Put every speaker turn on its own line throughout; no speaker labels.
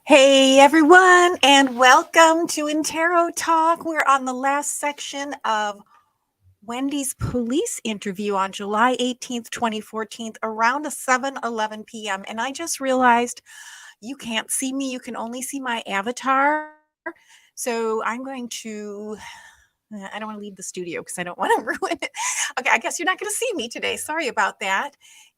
Hey everyone, and welcome to Interro Talk. We're on the last section of Wendy's police interview on July 18th, 2014, around 7:11 p.m. And I just realized you can't see me. You can only see my avatar. So I'm going to, I don't want to leave the studio because I don't want to ruin it. Okay, I guess you're not going to see me today. Sorry about that.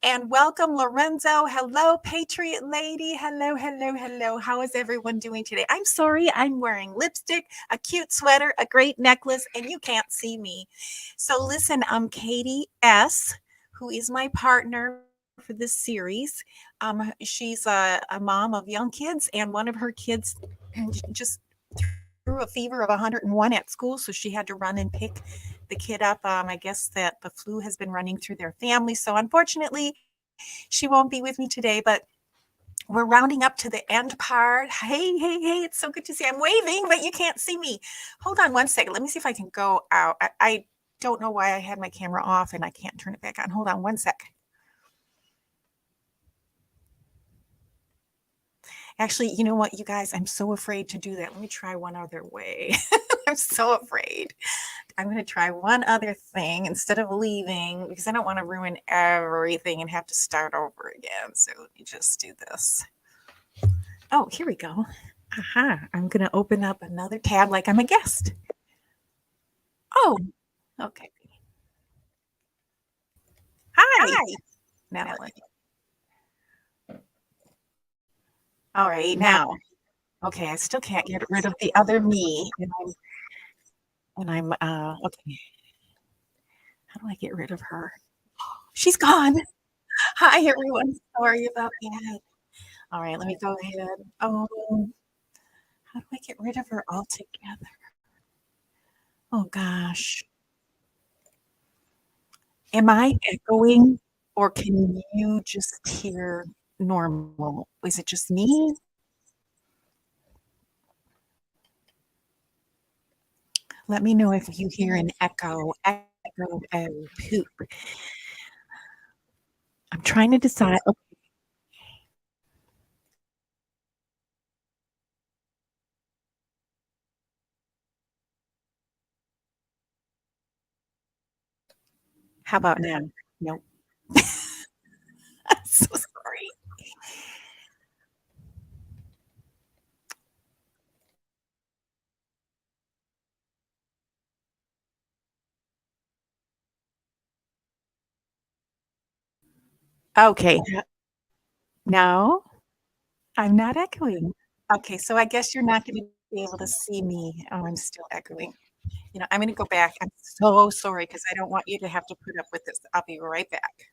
And welcome, Lorenzo. Hello, Patriot Lady. Hello, hello, hello. How is everyone doing today? I'm sorry, I'm wearing lipstick, a cute sweater, a great necklace, and you can't see me. So listen, I'm Katie S., who is my partner for this series. She's a mom of young kids, and one of her kids just through a fever of 101 at school, so she had to run and pick the kid up. I guess that the flu has been running through their family, so unfortunately she won't be with me today, but we're rounding up to the end part. Hey, hey, hey, it's so good to see. I'm waving, but you can't see me. Hold on one second. Let me see if I can go out. I don't know why I had my camera off and I can't turn it back on. Hold on one sec. Actually, you know what, you guys? I'm so afraid to do that. Let me try one other way. I'm so afraid. I'm going to try one other thing instead of leaving because I don't want to ruin everything and have to start over again. So let me just do this. Oh, here we go. Aha. I'm going to open up another tab like I'm a guest. Oh, okay. Hi. Now, all right, now. Okay, I still can't get rid of the other me. And I'm okay. How do I get rid of her? She's gone. Hi, everyone. Sorry about that. All right, let me go ahead. Oh, how do I get rid of her altogether? Oh, gosh. Am I echoing or can you just hear normal? Is it just me? Let me know if you hear an echo. Echo, oh, poop. I'm trying to decide. Okay. How about now? Nope. I'm so sorry. Okay. No, I'm not echoing. Okay, so I guess you're not gonna be able to see me. Oh, I'm still echoing. You know, I'm gonna go back. I'm so sorry because I don't want you to have to put up with this. I'll be right back.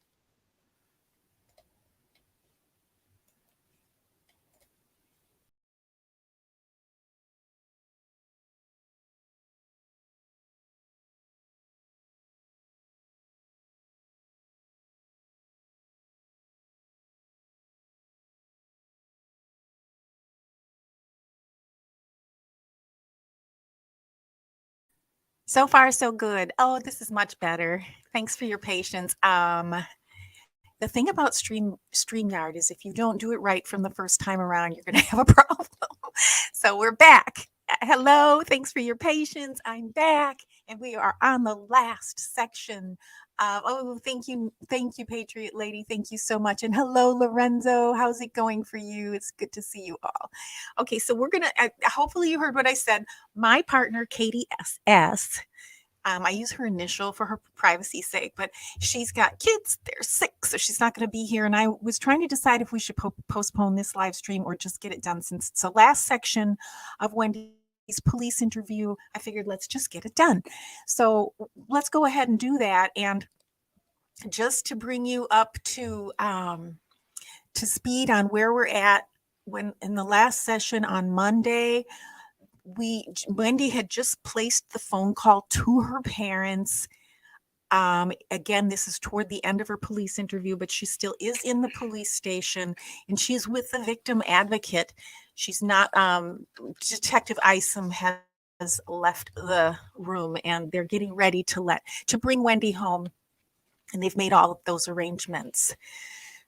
So far, so good. Oh, this is much better. Thanks for your patience. The thing about StreamYard is if you don't do it right from the first time around, you're gonna have a problem. So we're back. Hello, thanks for your patience. I'm back, and we are on the last section. Oh, thank you, Patriot Lady. Thank you so much. And hello, Lorenzo. How's it going for you? It's good to see you all. Okay, so we're gonna. Hopefully, you heard what I said. My partner, Katie S. I use her initial for her privacy's sake, but she's got kids. They're sick, so she's not going to be here. And I was trying to decide if we should postpone this live stream or just get it done since it's the last section of Wendy's police interview. I figured let's just get it done. So let's go ahead and do that. And just to bring you up to speed on where we're at, when in the last session on Monday, Wendi had just placed the phone call to her parents. Again, this is toward the end of her police interview, but she still is in the police station, and she's with the victim advocate. She's not, Detective Isom has left the room, and they're getting ready to bring Wendi home, and they've made all of those arrangements.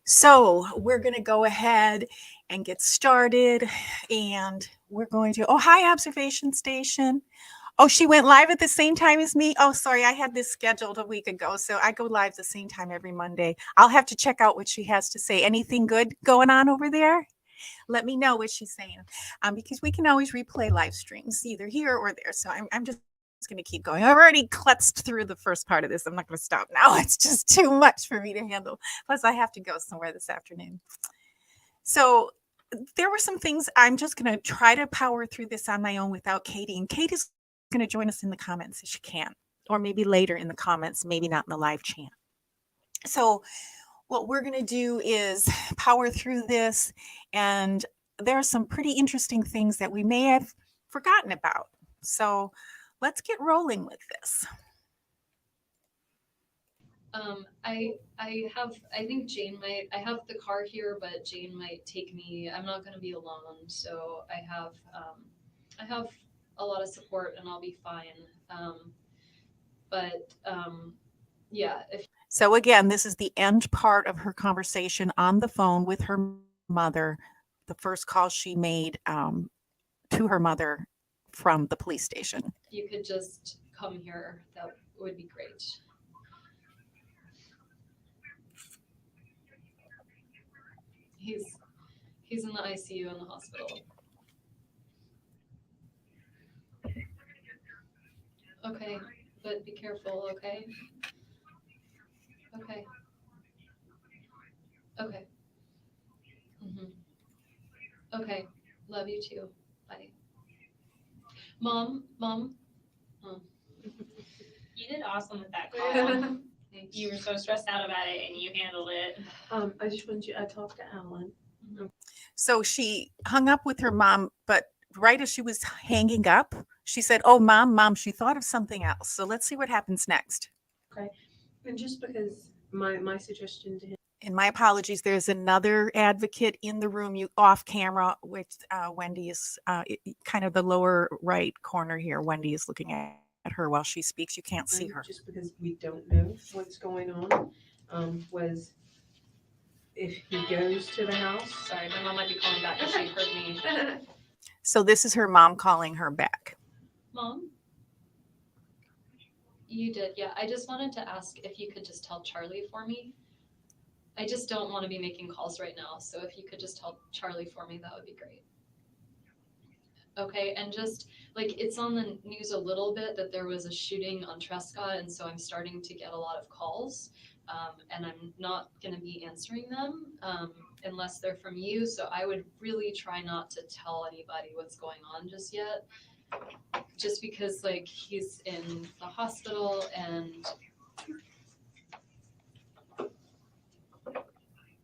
So we're going to go ahead and get started, and we're going to, oh, hi, observation station. Oh, she went live at the same time as me? Oh, sorry, I had this scheduled a week ago, so I go live the same time every Monday. I'll have to check out what she has to say. Anything good going on over there? Let me know what she's saying, because we can always replay live streams, either here or there. So I'm just going to keep going. I've already klutzed through the first part of this. I'm not going to stop now. It's just too much for me to handle. Plus, I have to go somewhere this afternoon. So there were some things. I'm just going to try to power through this on my own without Katie. And Kate is going to join us in the comments if she can, or maybe later in the comments, maybe not in the live chat. So what we're going to do is power through this, and there are some pretty interesting things that we may have forgotten about. So let's get rolling with this.
I think Jane might, I have the car here, but Jane might take me. I'm not going to be alone. So I have a lot of support and I'll be fine. Yeah.
So again, this is the end part of her conversation on the phone with her mother, the first call she made to her mother from the police station.
If you could just come here, that would be great. He's in the ICU in the hospital. Okay, but be careful, okay? Okay. Okay. Okay. Love you too. Bye. Mom. Oh.
You did awesome with that call. You were so stressed out about it and you handled it.
I just want you, I talked to Alan.
So she hung up with her mom, but right as she was hanging up, she said, oh, mom, she thought of something else. So let's see what happens next.
Okay. And just because my suggestion to him.
And my apologies, there's another advocate in the room, you off camera, which Wendi is kind of the lower right corner here. Wendi is looking at her while she speaks. You can't see her.
Just because we don't know what's going on, was if he goes to the house.
Sorry, my mom might be calling back because she heard me.
So this is her mom calling her back.
Mom? You did, yeah. I just wanted to ask if you could just tell Charlie for me. I just don't want to be making calls right now. So if you could just tell Charlie for me, that would be great. Okay, and just like it's on the news a little bit that there was a shooting on Trescott, and so I'm starting to get a lot of calls, and I'm not going to be answering them unless they're from you. So I would really try not to tell anybody what's going on just yet, just because like he's in the hospital and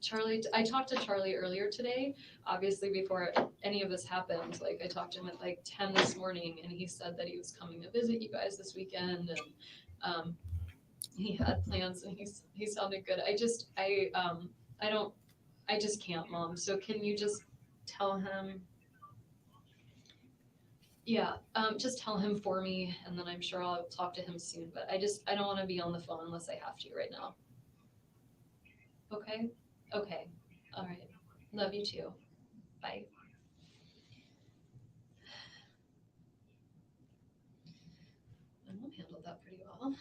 Charlie, I talked to Charlie earlier today, obviously before any of this happened. Like I talked to him at like 10 this morning and he said that he was coming to visit you guys this weekend and he had plans and he sounded good. I just can't, Mom. So can you just tell him? Yeah, just tell him for me and then I'm sure I'll talk to him soon. But I don't want to be on the phone unless I have to right now. Okay? Okay. All right. Love you too. Bye. My mom handled that pretty well.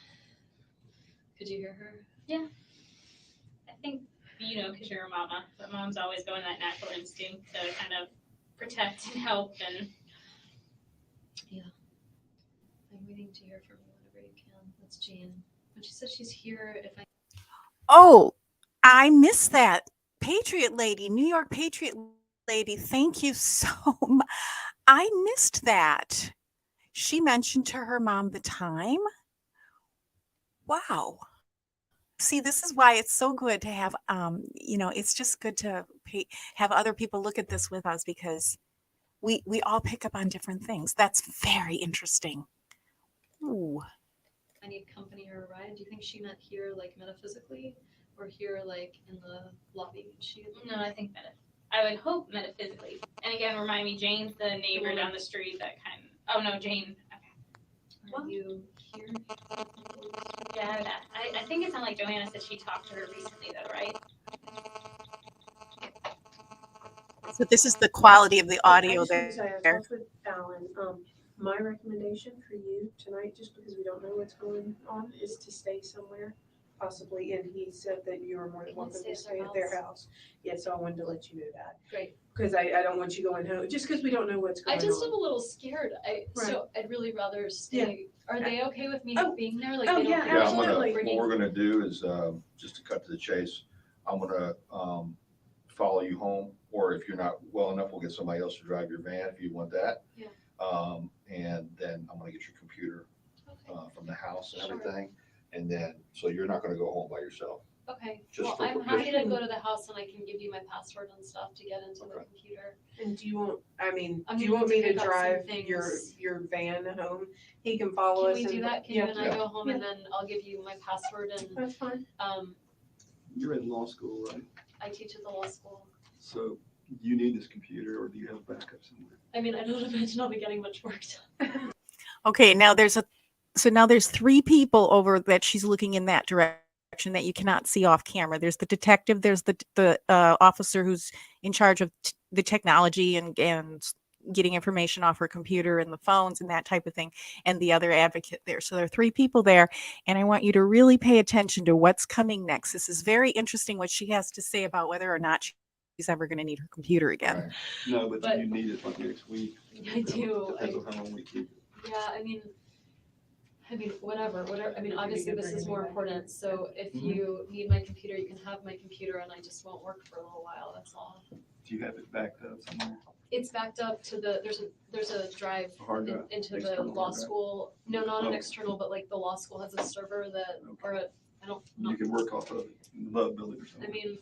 Could you hear her?
Yeah. I think, because you're a mama, but mom's always going that natural instinct to kind of protect and help and.
Yeah. I'm waiting to hear from you whenever you can. That's Jane. But she said she's here if I.
Oh, I missed that. Patriot lady, New York Patriot lady, thank you so much. I missed that. She mentioned to her mom the time. Wow. See, this is why it's so good to have, it's just good to have other people look at this with us because we all pick up on different things. That's very interesting. Ooh.
I need company or a ride. Do you think she meant here, like metaphysically, or here, like in the lobby?
No, I think I would hope metaphysically. And again, remind me, Jane's the neighbor
one-
down the street that kind of. Oh no, Jane. Okay.
Are you here?
Yeah, I would ask. I think it sounded like Joanna said she talked to her recently, though, right?
So this is the quality of the
I
audio
just want to say, I
there.
talked with Alan, my recommendation for you tonight, just because we don't know what's going on, is to stay somewhere, possibly, and he said that you are more than
Can I
welcome
stay
to
at
stay
their
at their house. Yeah, so I wanted to let you know that,
Great.
because I don't want you going home, just because we don't know what's
I
going
just am a
on.
little scared. So I'd really rather stay. Are they okay with me
Oh.
being there? Like
Oh,
they don't
yeah,
care
Yeah,
about
absolutely.
what
bringing-
we're gonna do is, just to cut to the chase, I'm gonna, follow you home, or if you're not well enough, we'll get somebody else to drive your van if you want that.
Yeah.
And then I'm gonna get your computer,
Okay.
from the house and
Sure.
everything. And then, so you're not gonna go home by yourself.
Okay.
Just
Well,
for-
I'm happy to go to the house and I can give you my password and stuff to get into the
Okay.
computer.
And do you want,
I'm
do you
gonna
want me to
pick up some
drive
things.
your van home? He can follow
Can
us
we
and.
do that? Can
yeah,
you and I
Yeah.
go home and then I'll give you my password and
That's fine.
You're in law school, right?
I teach at the law school.
So you need this computer, or do you have backup somewhere?
I mean, I don't imagine I'll be getting much work done.
Okay, now there's 3 people over that she's looking in that direction that you cannot see off camera. There's the detective, there's the officer who's in charge of the technology and getting information off her computer and the phones and that type of thing, and the other advocate there. So there are 3 people there, and I want you to really pay attention to what's coming next. This is very interesting what she has to say about whether or not she's ever going to need her computer again.
Right.
No, but
But-
you need it like next week.
I do.
Depends on how long we keep it.
Yeah, I mean, whatever. I mean, obviously this is more important. So if
Mhm.
you need my computer, you can have my computer and I just won't work for a little while. That's all.
Do you have it backed up somewhere?
It's backed up to there's a drive
A hard drive?
into the
External
law
hard drive?
school. No, not an
Oh.
external, but like the law school has a server that,
Okay.
or a, I don't know.
You can work off of it in the love building or
I
something.
mean,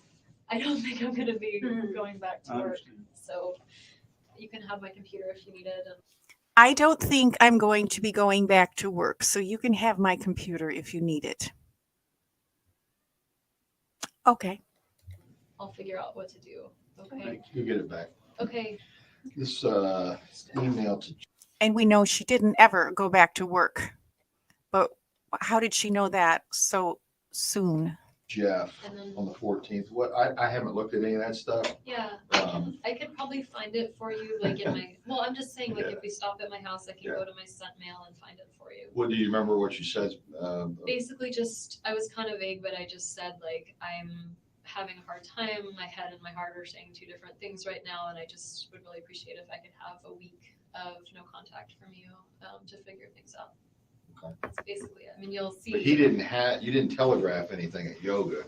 I don't think I'm gonna be
Mhm.
going back to
I
work.
understand.
So you can have my computer if you need it. And
I don't think I'm going to be going back to work, so you can have my computer if you need it. Okay.
I'll figure out what to do. Okay.
You get it back.
Okay.
This, email to
And we know she didn't ever go back to work. But how did she know that so soon?
Jeff
And then,
on the 14th, I haven't looked at any of that stuff.
yeah,
Um,
I could probably find it for you, like in my, well, I'm just saying, like,
Yeah.
if we stop at my house, I can
Yeah.
go to my sent mail and find it for you.
What do you remember what you said?
Basically just, I was kind of vague, but I just said, like, I'm having a hard time. My head and my heart are saying 2 different things right now, and I just would really appreciate if I could have a week of no contact from you, to figure things out.
Okay.
That's basically it. I mean, you'll see.
But you didn't telegraph anything at yoga.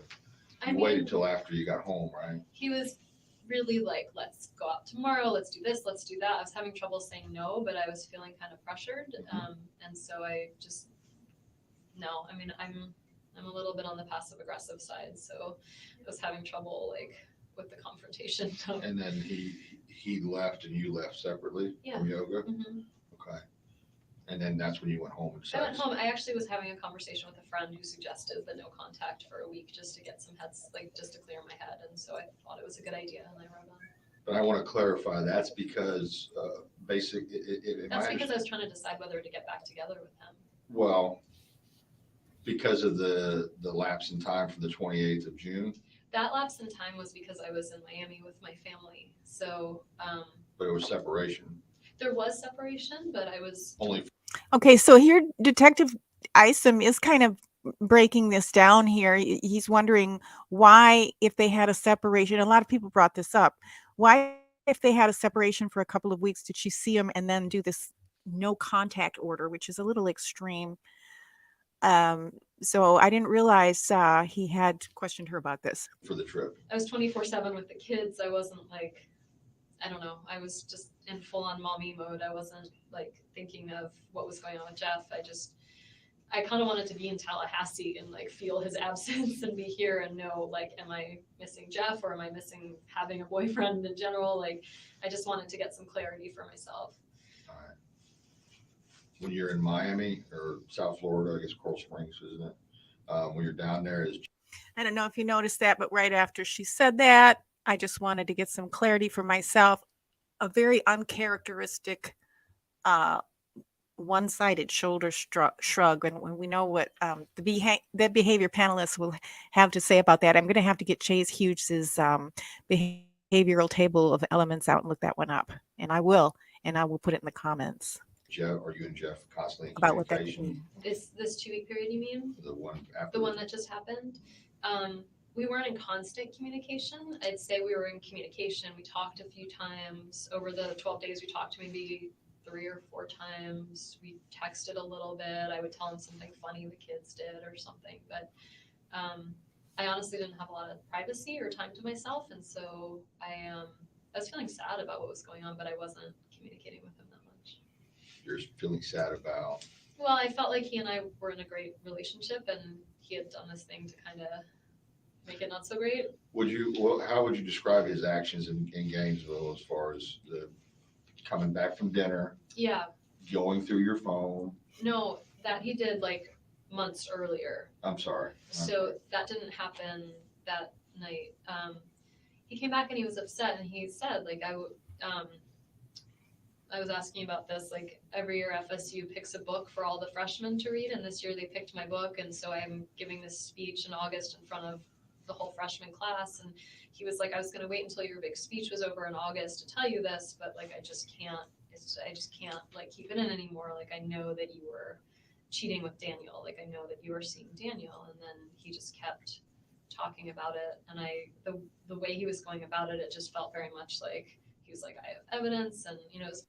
I
You
mean,
waited till after you got home, right?
he was really like, let's go out tomorrow, let's do this, let's do that. I was having trouble saying no, but I was feeling kind of pressured. And so I just, no, I mean, I'm a little bit on the passive aggressive side. So I was having trouble like with the confrontation.
And then he left and you left separately
Yeah.
from yoga?
Mhm.
Okay. And then that's when you went home and
I went
decided.
home. I actually was having a conversation with a friend who suggested the no contact for a week just to get some heads, like just to clear my head. And so I thought it was a good idea and I wrote on.
But I want to clarify, that's because,
That's because I was trying to decide whether to get back together with him.
well, because of the lapse in time from the 28th of June,
That lapse in time was because I was in Miami with my family. So
but it was separation.
there was separation, but I was
Only
Okay, so here Detective Isom is kind of breaking this down here. He's wondering why, if they had a separation, a lot of people brought this up, why, if they had a separation for a couple of weeks, did she see him and then do this no contact order, which is a little extreme. So I didn't realize he had questioned her about this.
for the trip.
I was 24/7 with the kids. I wasn't like I don't know, I was just in full on mommy mode. I wasn't like thinking of what was going on with Jeff. I kind of wanted to be in Tallahassee and like feel his absence and be here and know like, am I missing Jeff or am I missing having a boyfriend in general? Like, I just wanted to get some clarity for myself.
All right. When you're in Miami or South Florida, I guess Coral Springs, isn't it? When you're down there,
I don't know if you noticed that, but right after she said that, I just wanted to get some clarity for myself. A very uncharacteristic, one-sided shoulder shrug. And when we know what the behavior panelists will have to say about that, I'm going to have to get Chase Hughes' behavioral table of elements out and look that one up. And I will put it in the comments
Jeff, are you and Jeff constantly in
about what that could
communication?
mean.
This 2-week period, you mean?
The one after?
The one that just happened? We weren't in constant communication. I'd say we were in communication. We talked a few times over the 12 days. We talked maybe 3 or 4 times. We texted a little bit. I would tell him something funny the kids did or something. But I honestly didn't have a lot of privacy or time to myself. And so I was feeling sad about what was going on, but I wasn't communicating with him that much.
You're feeling sad about?
Well, I felt like he and I were in a great relationship and he had done this thing to kind of make it not so great.
How would you describe his actions in Gainesville as far as the coming back from dinner?
Yeah.
Going through your phone?
No, that he did like months earlier.
I'm sorry.
So that didn't happen that night. He came back and he was upset and he said like I was asking about this, like every year FSU picks a book for all the freshmen to read, and this year they picked my book, and so I'm giving this speech in August in front of the whole freshman class, and he was like, I was gonna wait until your big speech was over in August to tell you this, but like I just can't like keep it in anymore. Like I know that you were cheating with Daniel, like I know that you were seeing Daniel, and then he just kept talking about it, and the way he was going about it, it just felt very much like he was like, I have evidence, and you know, it was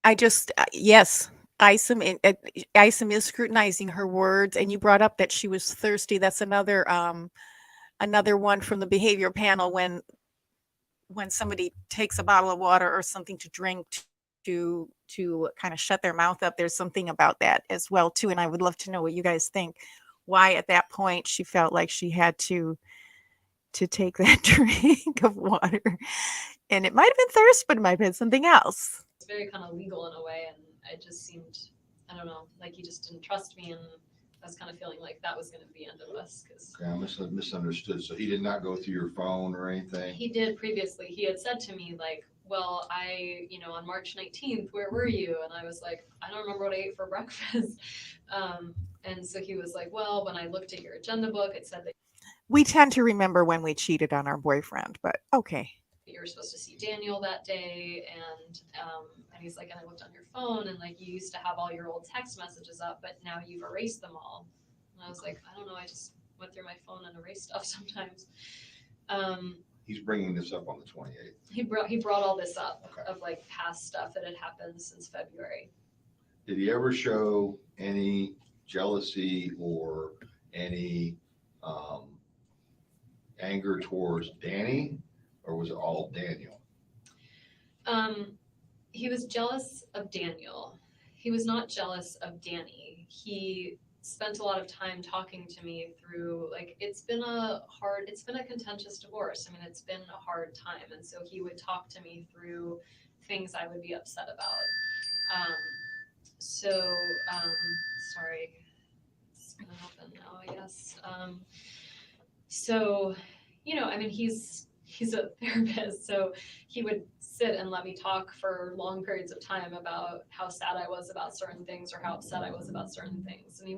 I just yes, Isom is scrutinizing her words, and you brought up that she was thirsty. That's another one from the behavior panel when somebody takes a bottle of water or something to drink to kind of shut their mouth up. There's something about that as well too, and I would love to know what you guys think. Why at that point she felt like she had to take that drink of water, and it might have been thirst, but it might have been something else.
very kind of legal in a way, and it just seemed, I don't know, like he just didn't trust me, and I was kind of feeling like that was going to be the end of us.
Okay, I misunderstood. So he did not go through your phone or anything?
He did previously. He had said to me like, well, on March 19th, where were you? And I was like, I don't remember what I ate for breakfast. And so he was like, well, when I looked at your agenda book, it said that
we tend to remember when we cheated on our boyfriend, but okay.
You were supposed to see Daniel that day, and he's like, and I looked on your phone, and like you used to have all your old text messages up, but now you've erased them all. And I was like, I don't know, I just went through my phone and erased stuff sometimes.
He's bringing this up on the 28th.
He brought all this up,
okay,
of like past stuff that had happened since February.
Did he ever show any jealousy or any anger towards Danny, or was it all Daniel?
He was jealous of Daniel. He was not jealous of Danny. He spent a lot of time talking to me through, like, it's been a contentious divorce. I mean, it's been a hard time. And so he would talk to me through things I would be upset about. Sorry, it's gonna happen now, I guess. So, I mean, he's a therapist, so he would sit and let me talk for long periods of time about how sad I was about certain things or how upset I was about certain things. And he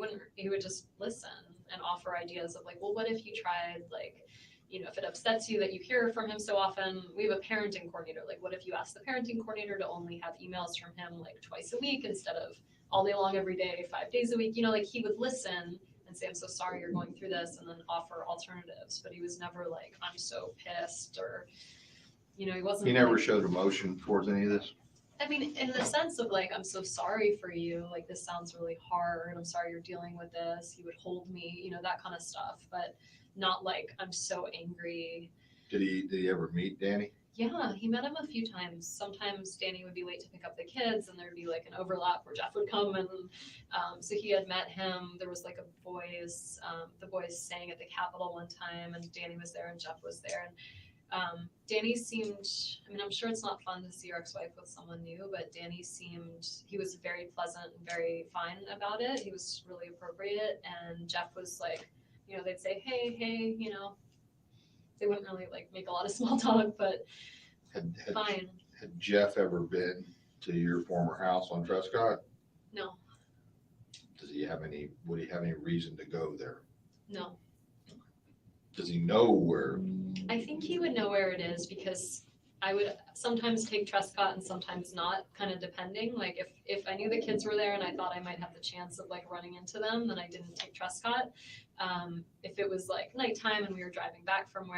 would just listen and offer ideas of like, well, what if you tried, like, if it upsets you that you hear from him so often, we have a parenting coordinator. Like, what if you ask the parenting coordinator to only have emails from him like twice a week instead of all day long every day, 5 days a week? Like he would listen and say, I'm so sorry you're going through this, and then offer alternatives. But he was never like, I'm so pissed, or, he wasn't.
He never showed emotion towards any of this?
I mean, in the sense of like, I'm so sorry for you, like this sounds really hard, I'm sorry you're dealing with this. He would hold me, that kind of stuff, but not like, I'm so angry.
Did he ever meet Danny?
Yeah, he met him a few times. Sometimes Danny would be late to pick up the kids, and there'd be like an overlap where Jeff would come, and so he had met him. There was like the boys sang at the Capitol one time, and Danny was there, and Jeff was there, and Danny seemed. I mean, I'm sure it's not fun to see your ex-wife with someone new, but Danny seemed. He was very pleasant and very fine about it. He was really appropriate, and Jeff was like, they'd say, hey, They wouldn't really like make a lot of small talk, but
Had
fine.
Had Jeff ever been to your former house on Trescott?
No,
Would he have any reason to go there?
no.
Does he know where?
I think he would know where it is because I would sometimes take Trescott and sometimes not, kind of depending. Like if I knew the kids were there and I thought I might have the chance of like running into them, then I didn't take Trescott. If it was like nighttime and we were driving back from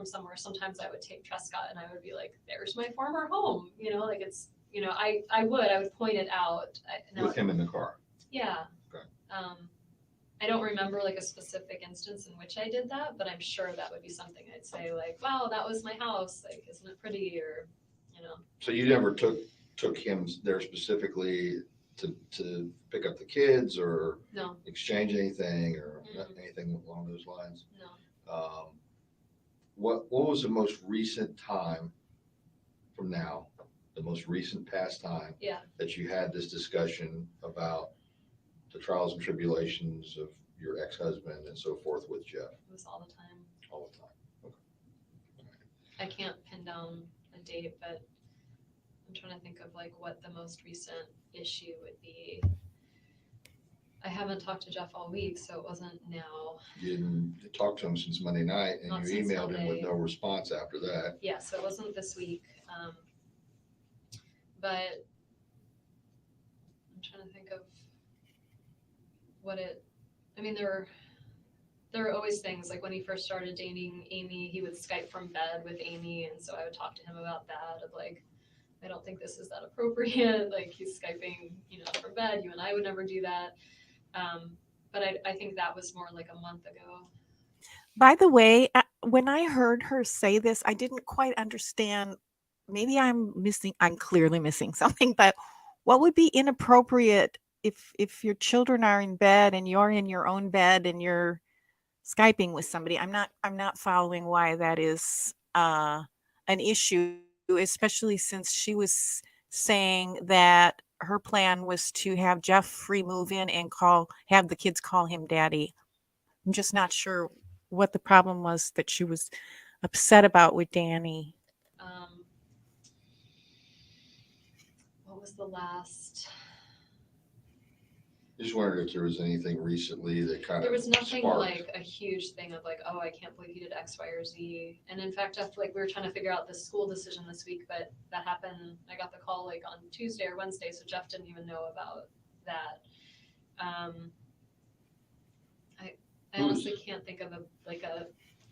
somewhere, sometimes I would take Trescott and I would be like, "There's my former home," like it's, I would point it out.
With him in the car?
Yeah.
Okay.
I don't remember like a specific instance in which I did that, but I'm sure that would be something I'd say like, "Wow, that was my house. Like, isn't it pretty?" Or,
So you never took him there specifically to pick up the kids or
No,
exchange anything or
Mm-mm.
anything along those lines?
no.
What was the most recent time from now, the most recent past time
Yeah.
that you had this discussion about the trials and tribulations of your ex-husband and so forth with Jeff?
It was all the time.
All the time. Okay.
I can't pin down a date, but I'm trying to think of like what the most recent issue would be. I haven't talked to Jeff all week, so it wasn't now.
You didn't talk to him since Monday night, and
Not
you
since
emailed him with
Monday.
no response after that.
Yeah, so it wasn't this week. But I'm trying to think of there were always things like when he first started dating Amy, he would Skype from bed with Amy, and so I would talk to him about that of like, I don't think this is that appropriate. Like he's Skyping, from bed. You and I would never do that. But I think that was more like a month ago.
By the way, when I heard her say this, I didn't quite understand. Maybe I'm clearly missing something, but what would be inappropriate if your children are in bed and you're in your own bed and you're Skyping with somebody? I'm not following why that is an issue, especially since she was saying that her plan was to have Jeff move in and have the kids call him daddy. I'm just not sure what the problem was that she was upset about with Danny.
What was the last?
Just wondered if there was anything recently that kind of
There was nothing
sparked.
like a huge thing of like, oh, I can't believe he did X, Y, or Z. And in fact, Jeff, like we were trying to figure out the school decision this week, but that happened. I got the call like on Tuesday or Wednesday, so Jeff didn't even know about that. I honestly can't think of a.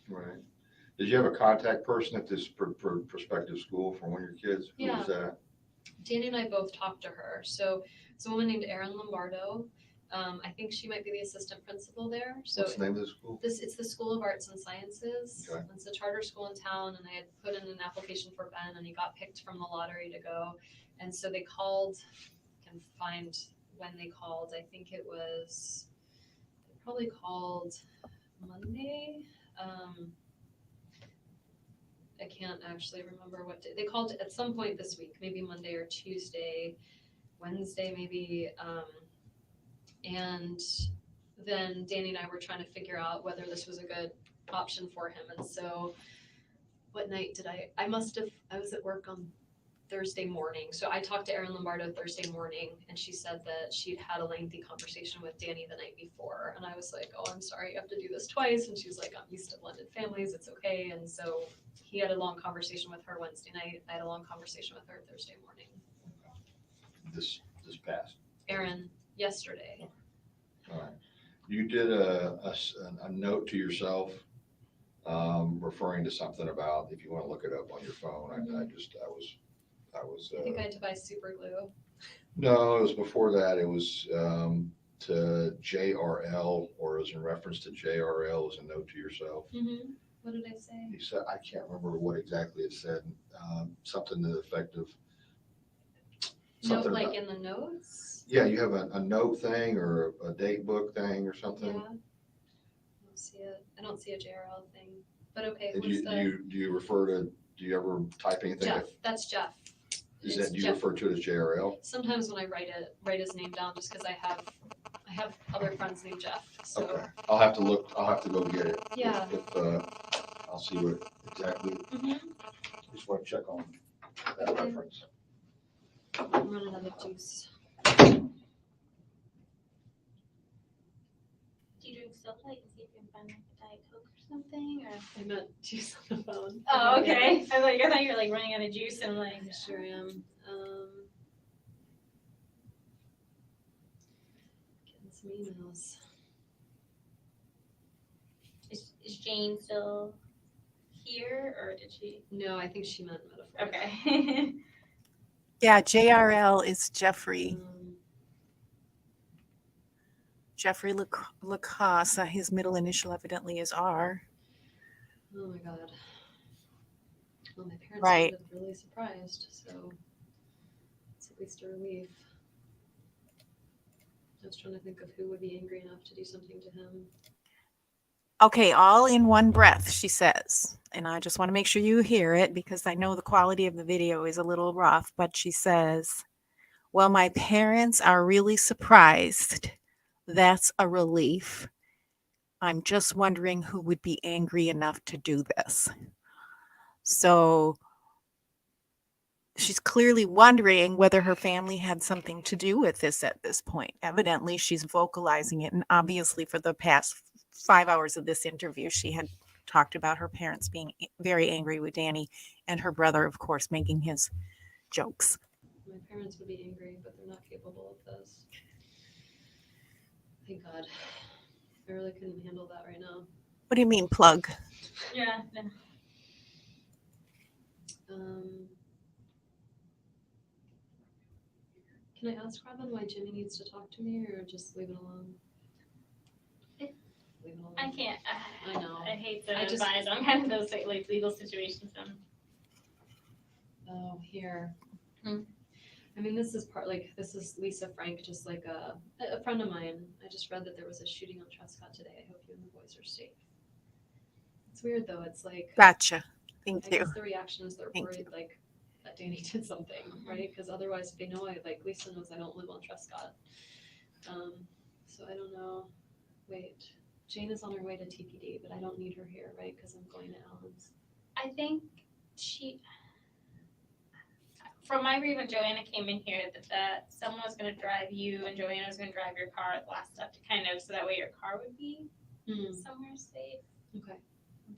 Right. Did you have a contact person at this prospective school for one of your kids? Who was that?
Danny and I both talked to her. So it's a woman named Erin Lombardo. I think she might be the assistant principal there. So
What's the name of the school?
it's the School of Arts and Sciences.
Okay.
It's a charter school in town, and I had put in an application for Ben, and he got picked from the lottery to go. And so they called. I can find when they called. I think they probably called Monday. I can't actually remember what day. They called at some point this week, maybe Monday or Tuesday, Wednesday maybe. And then Danny and I were trying to figure out whether this was a good option for him. And so what night I was at work on Thursday morning. So I talked to Erin Lombardo Thursday morning, and she said that she'd had a lengthy conversation with Danny the night before. And I was like, oh, I'm sorry, you have to do this twice. And she was like, I'm used to blended families, it's okay. And so he had a long conversation with her Wednesday night. I had a long conversation with her Thursday morning.
This past.
Erin, yesterday.
All right. You did a note to yourself referring to something about, if you want to look it up on your phone. I
think I had to buy super glue.
No, it was before that. It was to JRL, or it was in reference to JRL as a note to yourself.
Mm-hmm. What did I say?
He said, I can't remember what exactly it said, something to the effect of.
No,
something
like
about-
in the notes?
Yeah, you have a note thing or a date book thing or
Yeah.
something.
I don't see it. I don't see a JRL thing. But okay,
And
what's the
do you refer to, do you ever type anything?
Jeff? That's Jeff.
Is
It's
that, do you
Jeff.
refer to it as JRL?
Sometimes when I write his name down just because I have other friends named Jeff. So
Okay, I'll have to look, I'll have to go get it.
Yeah.
If, I'll see what exactly,
Mhm.
just want to check on that
Okay.
reference.
I'm running out of juice.
Do you drink soda? I can see if you can find like a Diet Coke or something, or.
I meant juice on the phone.
Oh, okay. I thought you were like running out of juice and like.
I sure am. Getting some emails.
Is Jane still here, or did she?
No, I think she meant metaphor.
Okay.
Yeah, JRL is Jeffrey. Jeffrey LaCasse. His middle initial evidently is R.
Oh my god. Well, my parents
Right.
sounded really surprised, so it's at least a relief. I was trying to think of who would be angry enough to do something to him.
Okay, all in one breath, she says. And I just want to make sure you hear it because I know the quality of the video is a little rough, but she says, well, my parents are really surprised. That's a relief. I'm just wondering who would be angry enough to do this. So she's clearly wondering whether her family had something to do with this at this point. Evidently, she's vocalizing it. And obviously, for the past 5 hours of this interview, she had talked about her parents being very angry with Danny and her brother, of course, making his jokes.
My parents would be angry, but they're not capable of this. Thank God. I really couldn't handle that right now.
What do you mean, plug?
Yeah. No.
Can I ask Robin why Jimmy needs to talk to me, or just leave it alone? Leave it alone.
I can't.
I know.
I hate to
I just-
advise on kind of those like legal situations.
Oh, here.
Hmm.
I mean, this is Lisa Frank, just like a friend of mine. I just read that there was a shooting on Trescott today. I hope you and the boys are safe. It's weird though. It's like
Gotcha. Thank
I
you.
guess the reaction is they're
Thank
worried like that Danny did something, right? Because otherwise, they know Lisa knows I don't live on Trescott. So I don't know. Wait, Jane is on her way to TPD, but I don't need her here, right? Because I'm going to Ellen's.
I think from my read when Joanna came in here, that someone was going to drive you and Joanna was going to drive your car at the last step to kind of, so that way your car would be somewhere safe.
Okay.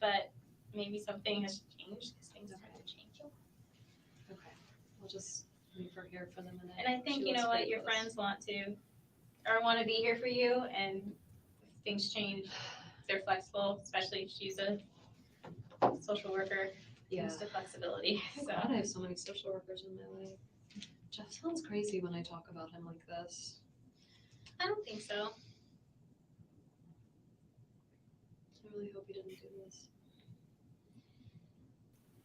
But maybe something has changed because things are going to change.
Okay. I'll just leave her here for the minute.
And I think,
She
you
lives
know what,
pretty
your
close.
friends want to be here for you, and if things change, they're flexible, especially if she's a social worker.
Yeah.
Used to flexibility.
Thank
So
God I have so many social workers in my life. Jeff sounds crazy when I talk about him like this.
I don't think so.
I really hope he didn't do this.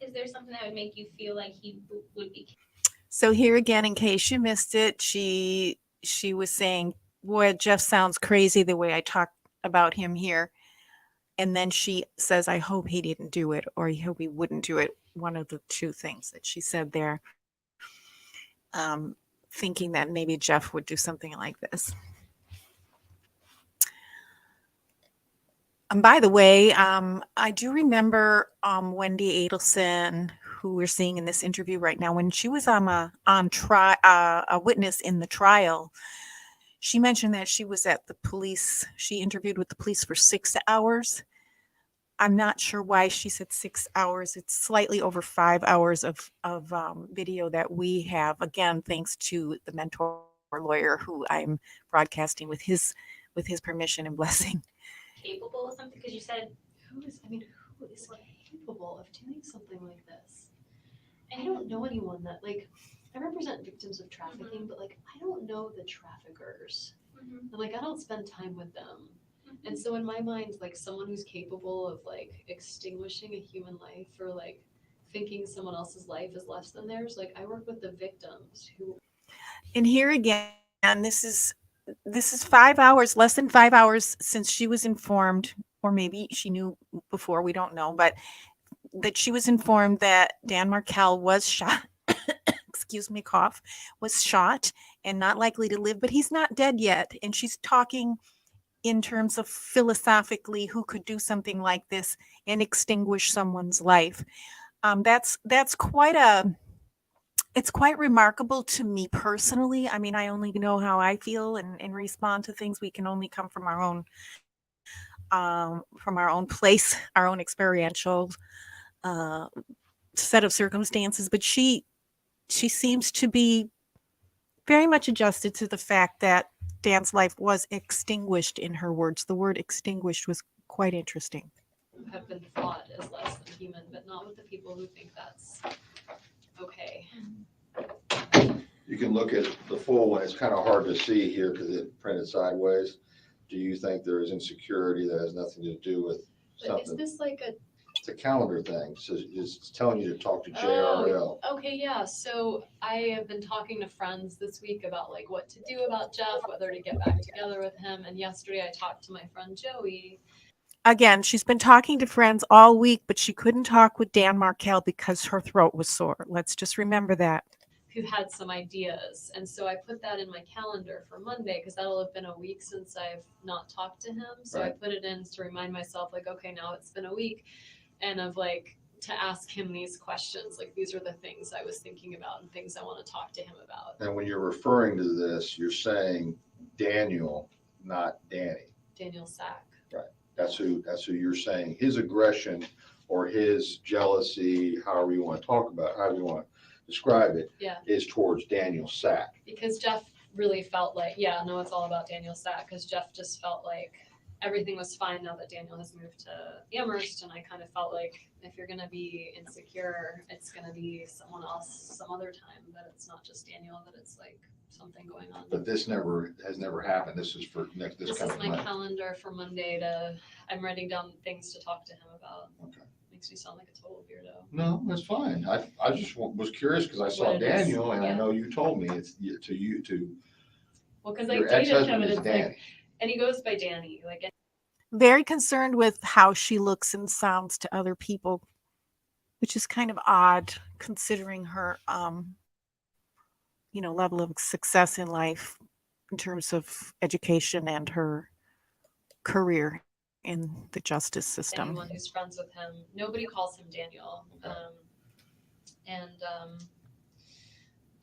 Is there something that would make you feel like he would be?
So here again, in case you missed it, she was saying, boy, Jeff sounds crazy the way I talk about him here. And then she says, I hope he didn't do it, or I hope he wouldn't do it. One of the two things that she said there, thinking that maybe Jeff would do something like this. And by the way, I do remember Wendi Adelson, who we're seeing in this interview right now, when she was a witness in the trial. She mentioned that she was at the police. She interviewed with the police for 6 hours. I'm not sure why she said 6 hours. It's slightly over 5 hours of video that we have. Again, thanks to the mentor lawyer who I'm broadcasting with his permission and blessing.
Capable of something? Because you said
Who is capable of doing something like this? I don't know anyone that, I represent victims of trafficking, but I don't know the traffickers. And I don't spend time with them. And so in my mind, like someone who's capable of like extinguishing a human life or like thinking someone else's life is less than theirs, like I work with the victims who
And here again, this is 5 hours, less than 5 hours since she was informed, or maybe she knew before, we don't know, but that she was informed that Dan Markel was shot. Excuse me, cough, was shot and not likely to live, but he's not dead yet. And she's talking in terms of philosophically who could do something like this and extinguish someone's life. That's quite a it's quite remarkable to me personally. I mean, I only know how I feel and respond to things. We can only come from our own place, our own experiential uh, set of circumstances. But she seems to be very much adjusted to the fact that Dan's life was extinguished, in her words. The word extinguished was quite interesting.
have been thought as less than human, but not with the people who think that's okay.
You can look at the full one. It's kind of hard to see here because it printed sideways. Do you think there is insecurity that has nothing to do with
But is
something?
this like a
It's a calendar thing. So it's telling you to talk to
Oh.
JRL.
Okay, yeah. So I have been talking to friends this week about like what to do about Jeff, whether to get back together with him. And yesterday I talked to my friend Joey.
Again, she's been talking to friends all week, but she couldn't talk with Dan Markel because her throat was sore. Let's just remember that.
Who had some ideas. And so I put that in my calendar for Monday because that'll have been a week since I've not talked to him. So I
Right.
put it in to remind myself, like, okay, now it's been a week. And of like to ask him these questions. Like these are the things I was thinking about and things I want to talk to him about.
And when you're referring to this, you're saying Daniel, not Danny.
Daniel Sack.
That's who you're saying. His aggression or his jealousy, however you want to talk about it, however you want to describe it,
Yeah.
is towards Daniel Sack.
Because Jeff really felt like, yeah, no, it's all about Daniel Sack. Because Jeff just felt like everything was fine now that Daniel has moved to Amherst. And I kind of felt like if you're going to be insecure, it's going to be someone else some other time. That it's not just Daniel, that it's like something going on.
But this has never happened. This is for this
This is
coming
my
Monday.
calendar for Monday I'm writing down things to talk to him about.
Okay.
Makes me sound like a total weirdo.
No, that's fine. I just was curious because I saw
What it is,
Daniel and I
yeah.
know you told me it's to you to
Well, because I
your
dated him
ex-husband
and
is
it's
Danny.
like, and he goes by Danny. Like,
Very concerned with how she looks and sounds to other people, which is kind of odd considering her level of success in life in terms of education and her career in the justice system.
anyone who's friends with him, nobody calls him Daniel.
Okay.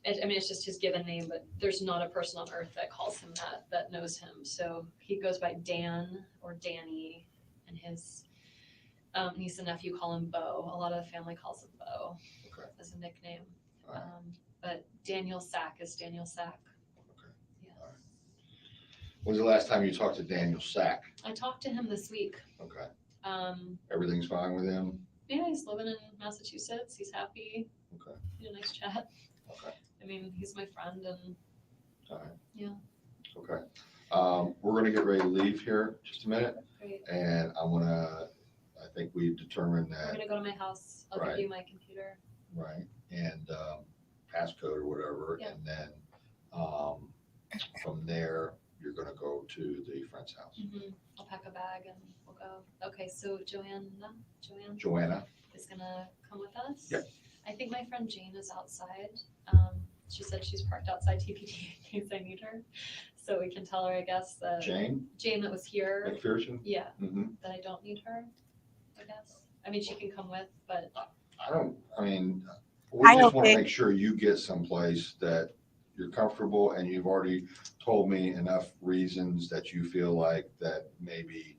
I mean, it's just his given name, but there's not a person on earth that calls him that knows him. So he goes by Dan or Danny, and his niece and nephew call him Bo. A lot of the family calls him Bo
Okay.
as a nickname.
All right.
But Daniel Sack is Daniel Sack.
Okay.
Yeah.
All right. When's the last time you talked to Daniel Sack?
I talked to him this week.
Okay.
Um,
Everything's fine with him?
yeah, he's living in Massachusetts. He's happy.
Okay.
We had a nice chat.
Okay.
I mean, he's my friend, and
All right.
Yeah.
Okay. We're gonna get ready to leave here just a minute,
great.
and I think we've determined
We're
that,
gonna go to my house. I'll
Right.
give you my computer.
right, and passcode or whatever,
Yeah.
and then from there, you're gonna go to the friend's house.
I'll pack a bag and we'll go. Okay, so Joanne
Joanna,
is gonna come with us.
Yep.
I think my friend Jane is outside. She said she's parked outside TPD in case I need her. So we can tell her, I guess, that
Jane
Jane that was here.
McPherson.
Yeah,
Mm-hmm.
that I don't need her, I guess. I mean, she can come with, but
We
I
just want to
okay.
make sure you get someplace that you're comfortable, and you've already told me enough reasons that you feel like that maybe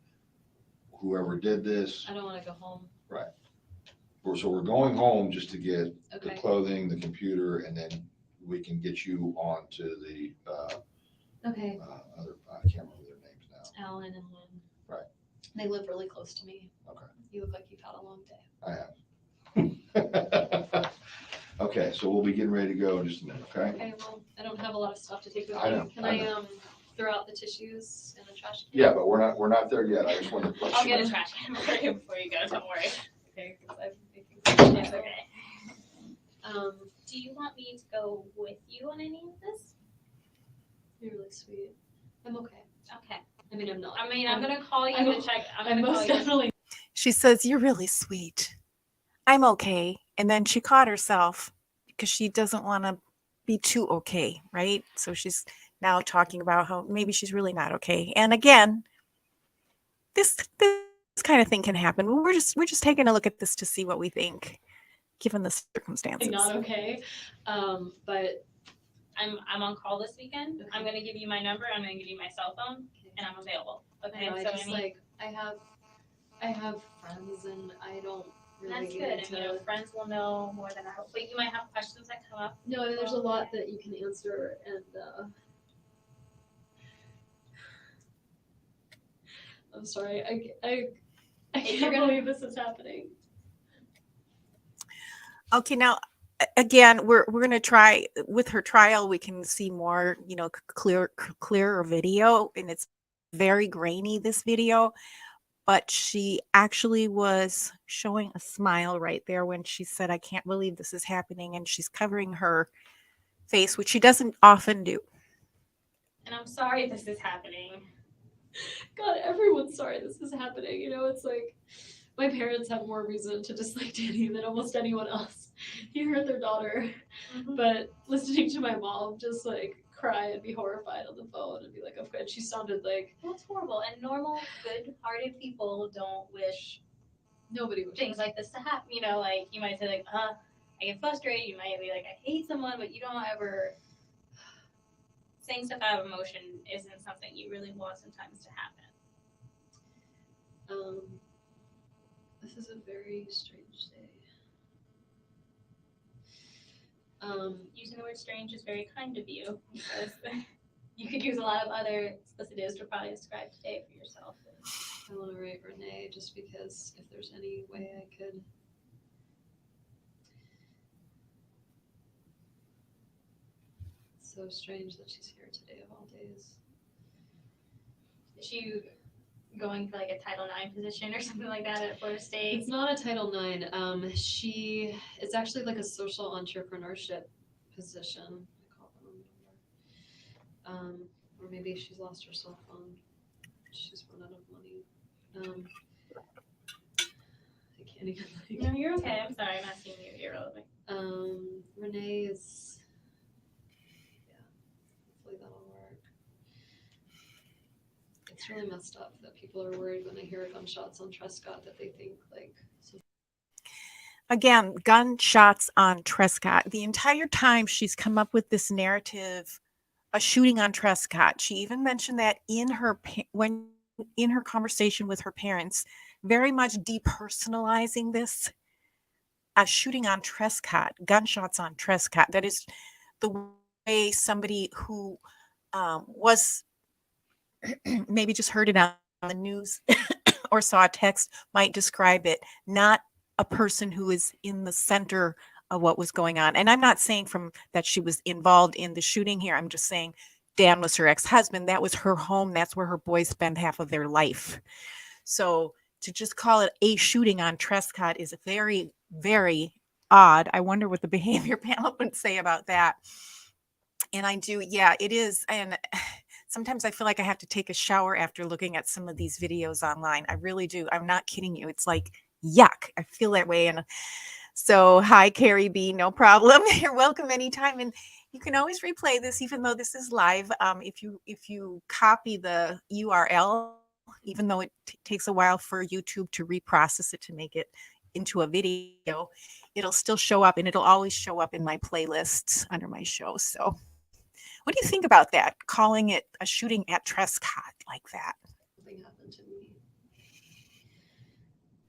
whoever did this,
I don't wanna go home.
so we're going home just to get the
Okay,
clothing, the computer, and then we can get you on to the
okay.
other, I can't remember their names now.
Alan and Lynn.
Right.
They live really close to me.
Okay.
You look like you've had a long day.
I have. Okay, so we'll be getting ready to go in just a minute, okay?
Okay, well, I don't have a lot of stuff to take with
I
me.
know,
Can
I
I,
know.
throw out the tissues in the trash can?
Yeah, but we're not there yet. I just wanted to let
I'll
you
get
know.
a trash can for you before you go, don't worry.
Okay, 'cause I'm making
It's
some.
okay. Do you want me to go with you on any of this?
You're really sweet. I'm okay.
Okay.
I mean, I'm not.
I'm gonna call you
I'm-
to check. I'm
I'm
gonna call
most
you.
definitely.
She says, "You're really sweet. I'm okay." And then she caught herself because she doesn't want to be too okay, right? So she's now talking about how maybe she's really not okay. And again, this kind of thing can happen. We're just taking a look at this to see what we think, given the circumstances.
Not okay. But
I'm on call this weekend.
Okay.
I'm gonna give you my number. I'm gonna give you my cell phone, and I'm available. Okay.
I
So
just
any,
like I have friends and I don't really
that's
need
good. And
to.
you know, friends will know more than I hope. But you might have questions that come up.
No, I mean, there's a lot that you can answer, and I'm sorry. I can't believe this is happening.
Okay, now again, we're going to try with her trial. We can see more, clearer video, and it's very grainy, this video. But she actually was showing a smile right there when she said, "I can't believe this is happening," and she's covering her face, which she doesn't often do.
And I'm sorry this is happening.
God, everyone's sorry this is happening. You know, it's like my parents have more reason to dislike Danny than almost anyone else. He hurt their daughter, but listening to my mom just like cry and be horrified on the phone and be like, of course, she sounded like
That's horrible. And normal, good-hearted people don't wish
nobody would.
things like this to happen. You know, like you might say like, I get frustrated. You might be like, I hate someone, but you don't ever saying stuff out of emotion isn't something you really want sometimes to happen.
This is a very strange day.
Using the word strange is very kind of you because you could use a lot of other explicitives to probably describe today for yourself.
I want to write Renee just because if there's any way I could. It's so strange that she's here today of all days.
Is she going for like a Title IX position or something like that at Florida State?
It's not a Title IX. It's actually like a social entrepreneurship position. I call it on the number. Or maybe she's lost her cell phone. She's run out of money. I can't even like.
No, you're okay. I'm sorry. I'm asking you. You're irrelevant.
Renee is. Yeah, hopefully that'll work. It's really messed up that people are worried when they hear gunshots on Trescott that they think like.
Again, gunshots on Trescott. The entire time she's come up with this narrative, a shooting on Trescott. She even mentioned that in her conversation with her parents, very much depersonalizing this. A shooting on Trescott, gunshots on Trescott. That is the way somebody who was maybe just heard it on the news or saw a text might describe it, not a person who is in the center of what was going on. And I'm not saying from that she was involved in the shooting here. I'm just saying Dan was her ex-husband. That was her home. That's where her boys spend half of their life. So to just call it a shooting on Trescott is very, very odd. I wonder what the behavior panel would say about that. And I do, yeah, it is. And sometimes I feel like I have to take a shower after looking at some of these videos online. I really do. I'm not kidding you. It's like, yuck. I feel that way. And so, hi, Carrie B. No problem. You're welcome anytime. And you can always replay this, even though this is live. If you copy the URL, even though it takes a while for YouTube to reprocess it to make it into a video, it'll still show up, and it'll always show up in my playlists under my show. So what do you think about that? Calling it a shooting at Trescott like that?
Something happened to me.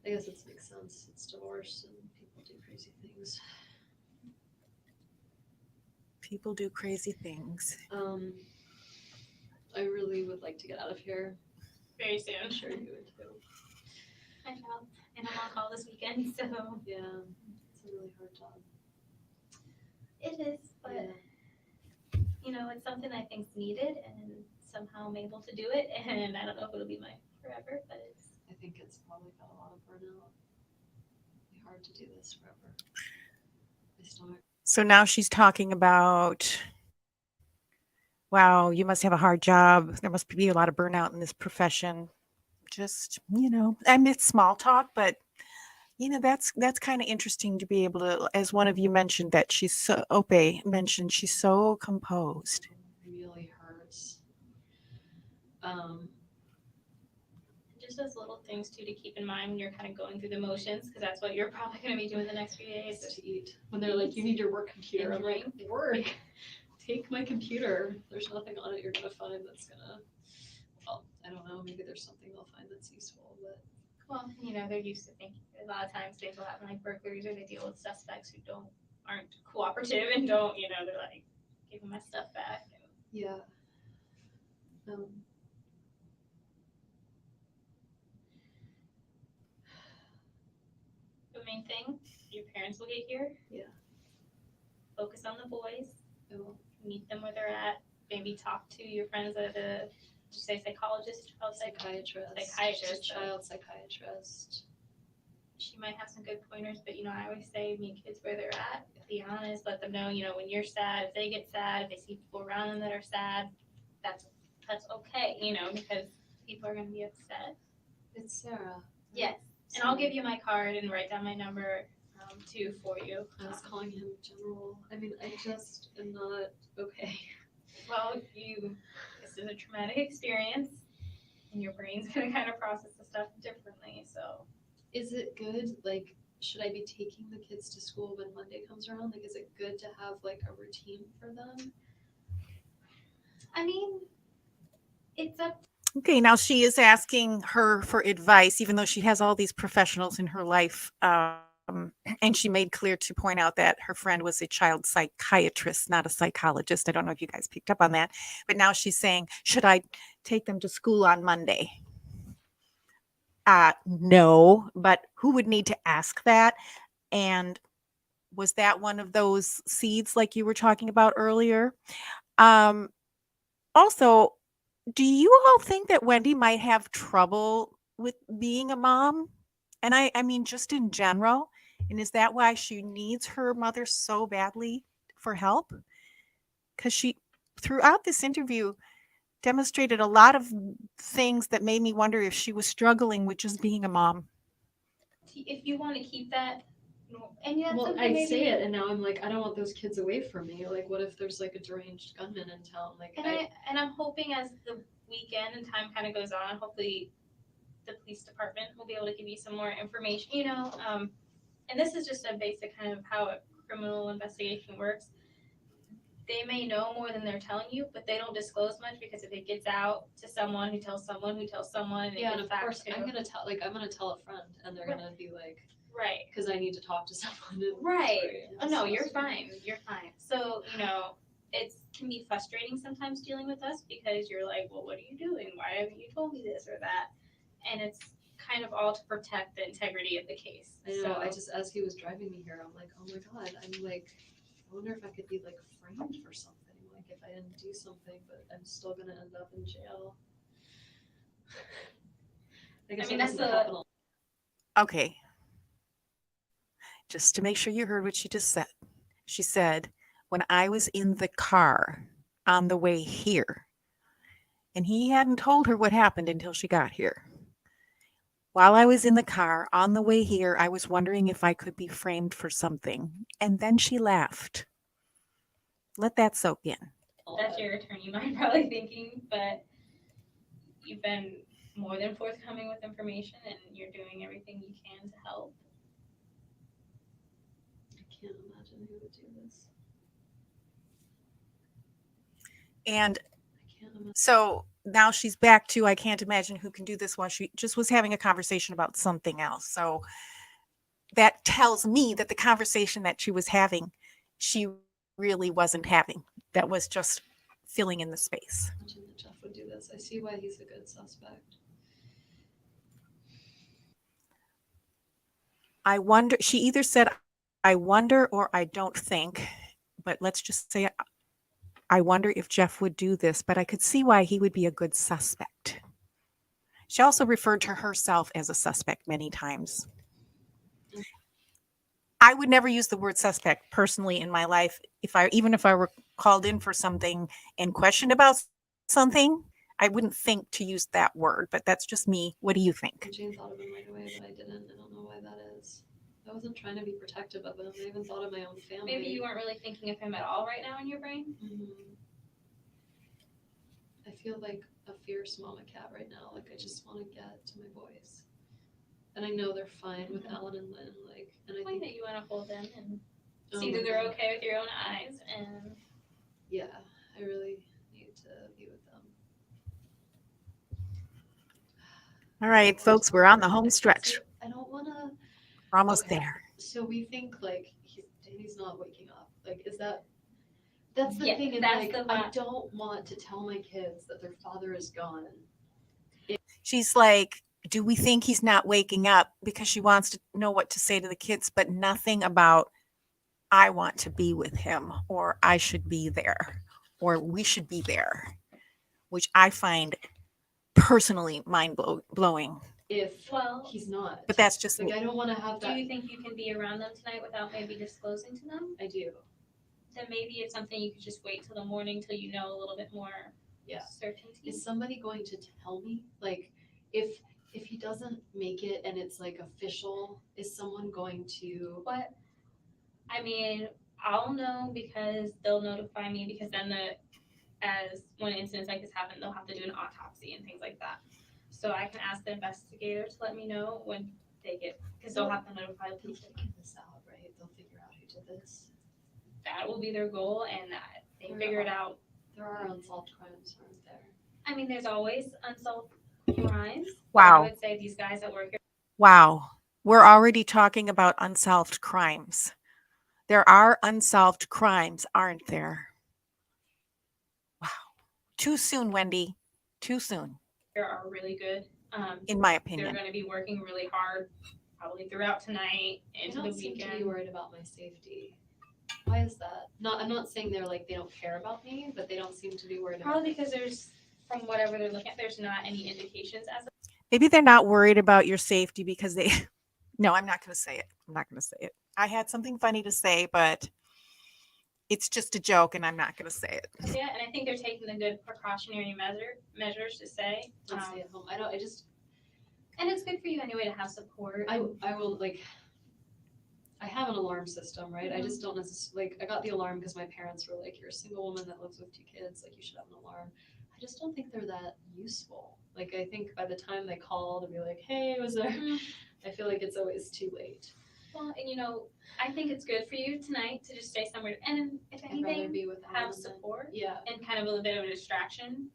I guess it makes sense. It's divorce and people do crazy things.
People do crazy things.
I really would like to get out of here.
Very soon.
I'm sure you would too.
I know. And I'm on call this weekend, so
Yeah, it's a really hard job.
it is. But
Yeah.
you know, it's something I think's needed, and somehow I'm able to do it, and I don't know if it'll be my forever, but it's.
I think it's probably got a lot of burnout. It'd be hard to do this forever. My stomach.
So now she's talking about, wow, you must have a hard job. There must be a lot of burnout in this profession. Just, I mean, it's small talk, but that's kind of interesting to be able to, as one of you mentioned, that Ope mentioned, she's so composed.
Really hurts.
Just those little things too to keep in mind when you're kind of going through the motions, because that's what you're probably going to be doing the next few days.
To eat. When they're like, you need your work computer, I'm like, work. Take my computer. There's nothing on it you're gonna find that's gonna. Well, I don't know. Maybe there's something they'll find that's useful, but.
Well, they're used to thinking. A lot of times things will happen like burglaries, or they deal with suspects who aren't cooperative and don't, they're like, give me my stuff back.
Yeah.
The main thing, your parents will get here.
Yeah.
Focus on the boys.
I will.
Meet them where they're at. Maybe talk to your friends at did you say psychologist? Psychiatrist.
Child psychiatrist.
She might have some good pointers, but I always say meet kids where they're at. Be honest, let them know, when you're sad, if they get sad, if they see people around them that are sad, that's okay, because people are gonna be upset.
It's Sarah.
Yes. And I'll give you my card and write down my number too for you.
I was calling him General. I mean, I just am not okay.
Well, this is a traumatic experience, and your brain's gonna kind of process the stuff differently. So,
is it good? Like, should I be taking the kids to school when Monday comes around? Like, is it good to have like a routine for them?
I mean, it's up.
Okay, now she is asking her for advice, even though she has all these professionals in her life. And she made clear to point out that her friend was a child psychiatrist, not a psychologist. I don't know if you guys picked up on that. But now she's saying, should I take them to school on Monday? No, but who would need to ask that? And was that one of those seeds like you were talking about earlier? Also, do you all think that Wendi might have trouble with being a mom? And I mean, just in general. And is that why she needs her mother so badly for help? Because she, throughout this interview, demonstrated a lot of things that made me wonder if she was struggling with just being a mom.
If you want to keep that, and yeah,
well, I say it, and now I'm like, I don't want those kids away from me. Like, what if there's like a deranged gunman in town? Like,
and I'm hoping as the weekend and time kind of goes on, hopefully the police department will be able to give you some more information. And this is just a basic kind of how a criminal investigation works. They may know more than they're telling you, but they don't disclose much because if it gets out to someone who tells someone who tells someone, and
yeah, and of course I'm gonna tell a friend, and they're gonna be like,
right,
because I need to talk to someone.
Right. Oh no, you're fine. You're fine. So it can be frustrating sometimes dealing with us because you're like, well, what are you doing? Why haven't you told me this or that? And it's kind of all to protect the integrity of the case.
I know. I just, as he was driving me here, I'm like, oh my god, I'm like, I wonder if I could be like framed for something, like if I didn't do something, but I'm still gonna end up in jail.
I mean, that's
okay. Just to make sure you heard what she just said. She said, when I was in the car on the way here, and he hadn't told her what happened until she got here. While I was in the car on the way here, I was wondering if I could be framed for something. And then she laughed. Let that soak in.
That's your attorney mind probably thinking, but you've been more than forthcoming with information and you're doing everything you can to help.
I can't imagine who would do this.
And so now she's back to, I can't imagine who can do this, while she just was having a conversation about something else. So that tells me that the conversation that she was having, she really wasn't having. That was just filling in the space.
Imagine that Jeff would do this. I see why he's a good suspect.
I wonder, she either said, I wonder or I don't think, but let's just say I wonder if Jeff would do this, but I could see why he would be a good suspect. She also referred to herself as a suspect many times. I would never use the word suspect personally in my life. Even if I were called in for something and questioned about something, I wouldn't think to use that word, but that's just me. What do you think?
Jane thought of him right away, but I didn't. I don't know why that is. I wasn't trying to be protective of him. I even thought of my own family.
Maybe you weren't really thinking of him at all right now in your brain.
I feel like a fierce mama cat right now. Like I just want to get to my boys, and I know they're fine with Alan and Lynn. Like, and I
Point
think
that you want to hold them and
oh
see
my
that they're
God.
okay with your own eyes. And
Yeah, I really need to be with them.
All right, folks, we're on the home stretch.
I don't want to.
We're almost
Okay.
there.
So we think like Danny's not waking up. Like, is that? That's the
Yeah,
thing. And
that's
like,
the
I
one.
don't want to tell my kids that their father is gone.
She's like, do we think he's not waking up? Because she wants to know what to say to the kids, but nothing about, I want to be with him, or I should be there, or we should be there, which I find personally mind-blowing.
If
Well,
he's not.
But that's just
Like,
me.
I don't want to have
do
that.
you think you can be around them tonight without maybe disclosing to them?
I do.
Then maybe it's something you could just wait till the morning till you know a little bit more
Yeah.
certainty.
Is somebody going to tell me? Like, if he doesn't make it and it's like official, is someone going to?
What? I mean, I'll know because they'll notify me because then as when incidents like this happen, they'll have to do an autopsy and things like that. So I can ask the investigator to let me know when they get, because they'll have to notify the
They'll
police.
figure this out, right? They'll figure out who did this.
That will be their goal, and that they figure it out.
There are unsolved crimes, aren't there?
I mean, there's always unsolved crimes.
Wow.
I would say these guys that work here.
Wow. We're already talking about unsolved crimes. There are unsolved crimes, aren't there? Wow. Too soon, Wendy. Too soon,
Are really good.
in my
They're
opinion.
going to be working really hard, probably throughout tonight
They
into
don't
the
seem to be
weekend.
worried about my safety. Why is that? I'm not saying they're like they don't care about me, but they don't seem to be worried about
Probably
me.
because there's, from whatever they're looking at, there's not any indications as of.
Maybe they're not worried about your safety because they. No, I'm not going to say it. I'm not going to say it. I had something funny to say, but it's just a joke and I'm not going to say it.
Yeah, and I think they're taking the good precautionary measures to say.
Let's stay at home.
And it's good for you anyway to have support.
I will like. I have an alarm system, right? I just don't necessarily, like, I got the alarm because my parents were like, you're a single woman that lives with 2 kids, like, you should have an alarm. I just don't think they're that useful. Like, I think by the time they call to be like, hey, was there, I feel like it's always too late.
Well, and I think it's good for you tonight to just stay somewhere, and if
I'd rather
anything,
be with
have
Alan than-
support
Yeah.
and kind of a bit of a distraction.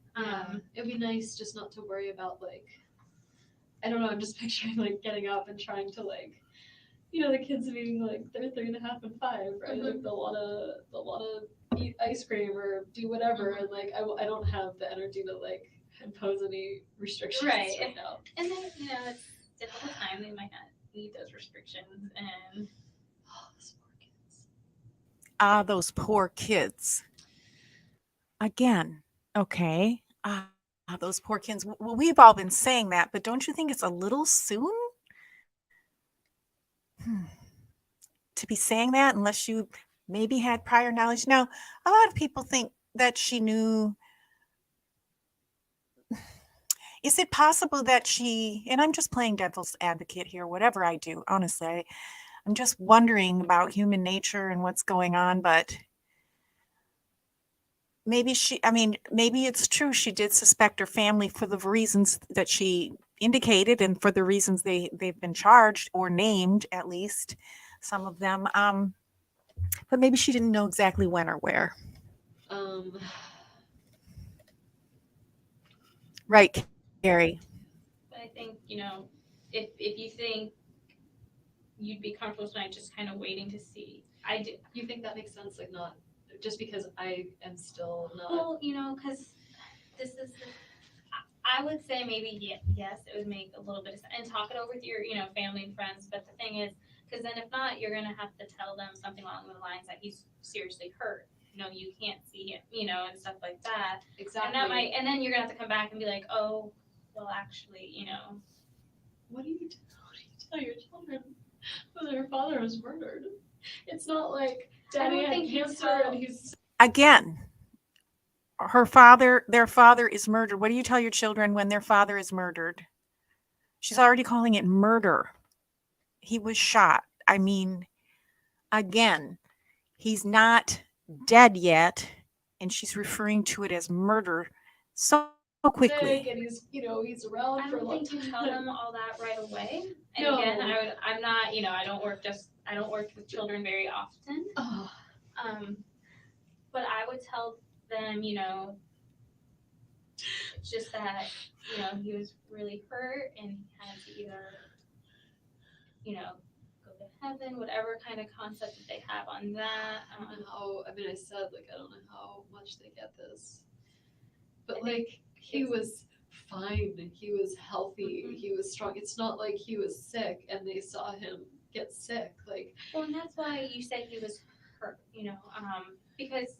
It'd be nice just not to worry about, like, I don't know, I'm just picturing, like, getting up and trying to, like, the kids being like, they're 3.5 and 5, right? Like they'll wanna eat ice cream or do whatever, and like I don't have the energy to like impose any restrictions right now.
And then, it's a difficult time, they might not need those restrictions, and
Oh, those poor kids.
Ah, those poor kids. Again, okay. Those poor kids. Well, we've all been saying that, but don't you think it's a little soon? To be saying that unless you maybe had prior knowledge. Now, a lot of people think that she knew. Is it possible that she, and I'm just playing devil's advocate here, whatever I do, honestly, I'm just wondering about human nature and what's going on, but maybe maybe it's true she did suspect her family for the reasons that she indicated and for the reasons they've been charged or named, at least some of them. But maybe she didn't know exactly when or where. Right, Carrie.
but I think, if you think you'd be comfortable tonight just kind of waiting to see. I do.
You think that makes sense? Like, not just because I am still not.
Well, because this is, I would say maybe yes, it would make a little bit of sense. And talk it over with your, family and friends. But the thing is, because then if not, you're going to have to tell them something along the lines that he's seriously hurt. no, you can't see him, and stuff like that.
Exactly.
And that might, and then you're gonna have to come back and be like, oh, well, actually,
What do you tell your children when their father was murdered? It's not like daddy had
think you
cancer
tell-
and he's
Again, their father is murdered. What do you tell your children when their father is murdered? She's already calling it murder. He was shot. I mean, again, he's not dead yet, and she's referring to it as murder so
sick
quickly.
and he's around
I
for a
don't
long
think you
time.
tell them all that right away. And
No.
again, I'm not, I don't work with children very often.
Oh,
But I would tell them, just that, he was really hurt and he had to either, go to heaven, whatever kind of concept that they have on that.
I don't know how, I said, like, I don't know how much they get this. But, like, he was fine. He was healthy.
Mhm.
He was strong. It's not like he was sick and they saw him get sick. Like,
Well, and that's why you said he was hurt, because,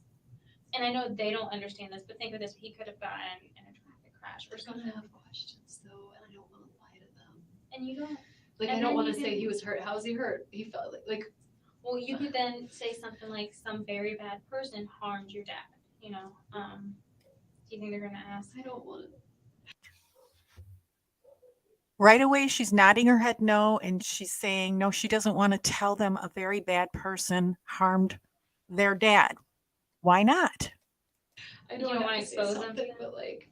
and I know they don't understand this, but think of this, he could have gotten in a traffic crash or
we're gonna
something.
have questions, though, and I don't want to lie to them.
And you don't,
Like,
And
I don't
then
want
you
to say
can-
he was hurt. How's he hurt? He felt like
well, you could then say something like some very bad person harmed your dad, do you think they're gonna ask?
I don't want to.
Right away, she's nodding her head no, and she's saying no, she doesn't want to tell them a very bad person harmed their dad. Why not?
I
You
know
don't
I
wanna
have to say
expose them to
something,
that?
but like,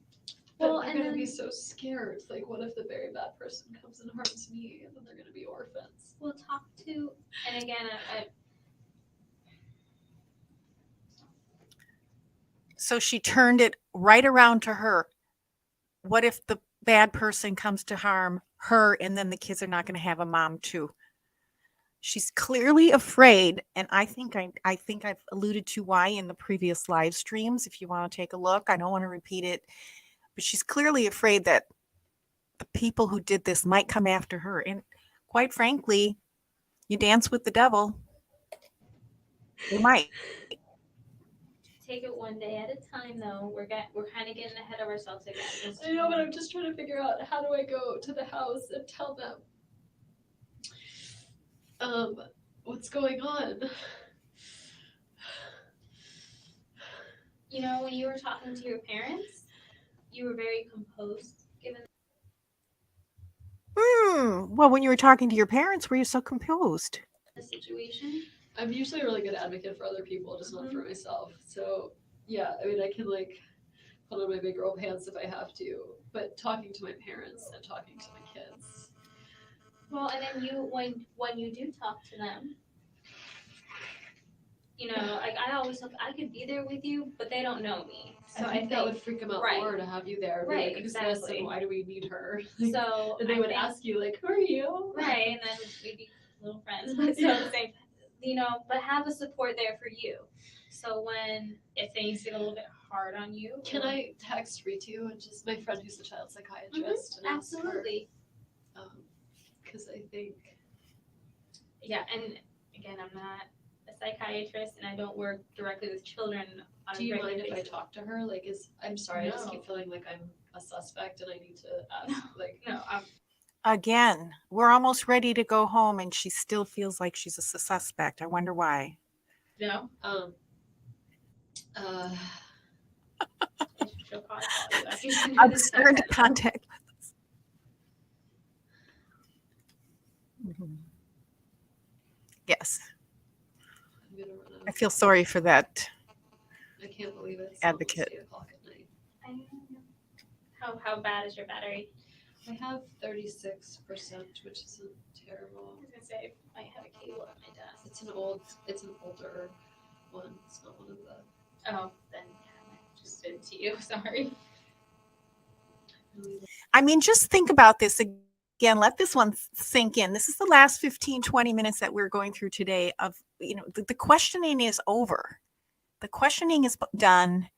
Well,
they're
and
gonna be
then-
so scared. Like, what if the very bad person comes and harms me, and then they're gonna be orphans?
We'll talk to, and again,
So she turned it right around to her. What if the bad person comes to harm her and then the kids are not going to have a mom too? She's clearly afraid, and I think I've alluded to why in the previous live streams. If you want to take a look, I don't want to repeat it, but she's clearly afraid that the people who did this might come after her. And quite frankly, you dance with the devil, they might.
take it one day at a time though, we're kind of getting ahead of ourselves again.
I know, but I'm just trying to figure out how do I go to the house and tell them what's going on.
When you were talking to your parents, you were very composed, given
Well, when you were talking to your parents, were you so composed?
the situation.
I'm usually a really good advocate for other people, just not for myself. So yeah, I can like put on my big girl pants if I have to, but talking to my parents and talking to my kids.
Well, and then when you do talk to them, like I always look, I could be there with you, but they don't know me. So
I think that would freak them out
right.
more to have you there. Be
Right,
like, who's this
exactly.
and why do we need her?
So
And they
I
would
think-
ask you like, who are you?
right, and then we'd be little friends, but so at the same time, but have a support there for you. So if things get a little bit hard on you,
Can I text Ritu and just my friend who's a child psychiatrist and ask her?
absolutely.
Because I think
Yeah, and again, I'm not a psychiatrist and I don't work directly with children on
do
a
you
regular
mind if I
basis.
talk to her? Like, I'm sorry, I just
No.
keep feeling like I'm a suspect and I need to ask. Like,
No,
Again, we're almost ready to go home, and she still feels like she's a suspect. I wonder why.
no. She'll call you after you finish
I'm
this
scared to
sentence.
contact. Mhm. Yes,
I'm gonna run out
I
of
feel
time.
sorry for that.
I can't believe it. It's
Advocate.
almost 8:00 at night.
I don't know. How bad is your battery?
I have 36%, which isn't terrible.
I was gonna say I might have a cable at my desk.
It's an older one. It's not one of the.
Oh, then yeah, I might have just been to you. Sorry.
I mean, just think about this again. Let this one sink in. This is the last 15, 20 minutes that we're going through today of, the questioning is over. The questioning is done.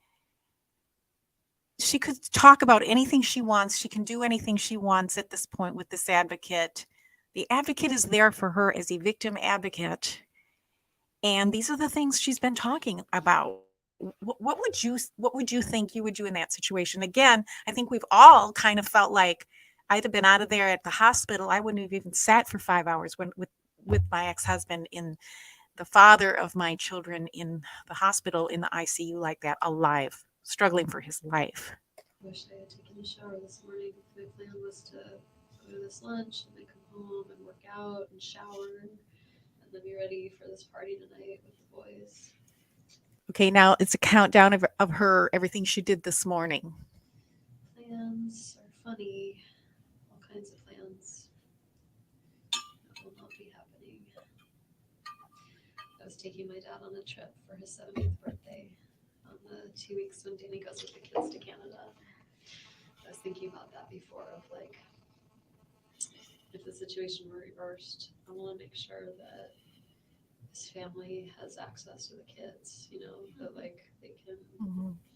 She could talk about anything she wants. She can do anything she wants at this point with this advocate. The advocate is there for her as a victim advocate. And these are the things she's been talking about. what would you think you would do in that situation? Again, I think we've all kind of felt like I'd have been out of there at the hospital. I wouldn't have even sat for 5 hours with my ex-husband, in the father of my children, in the hospital in the ICU like that, alive, struggling for his life.
Wish I had taken a shower this morning. My plan was to go to this lunch and then come home and work out and shower and then be ready for this party tonight with the boys.
Okay, now it's a countdown of her everything she did this morning.
Plans are funny, all kinds of plans. That will not be happening. I was taking my dad on a trip for his 70th birthday on the 2 weeks when Danny goes with the kids to Canada. I was thinking about that before, of like, if the situation were reversed, I want to make sure that his family has access to the kids, you know, that like they can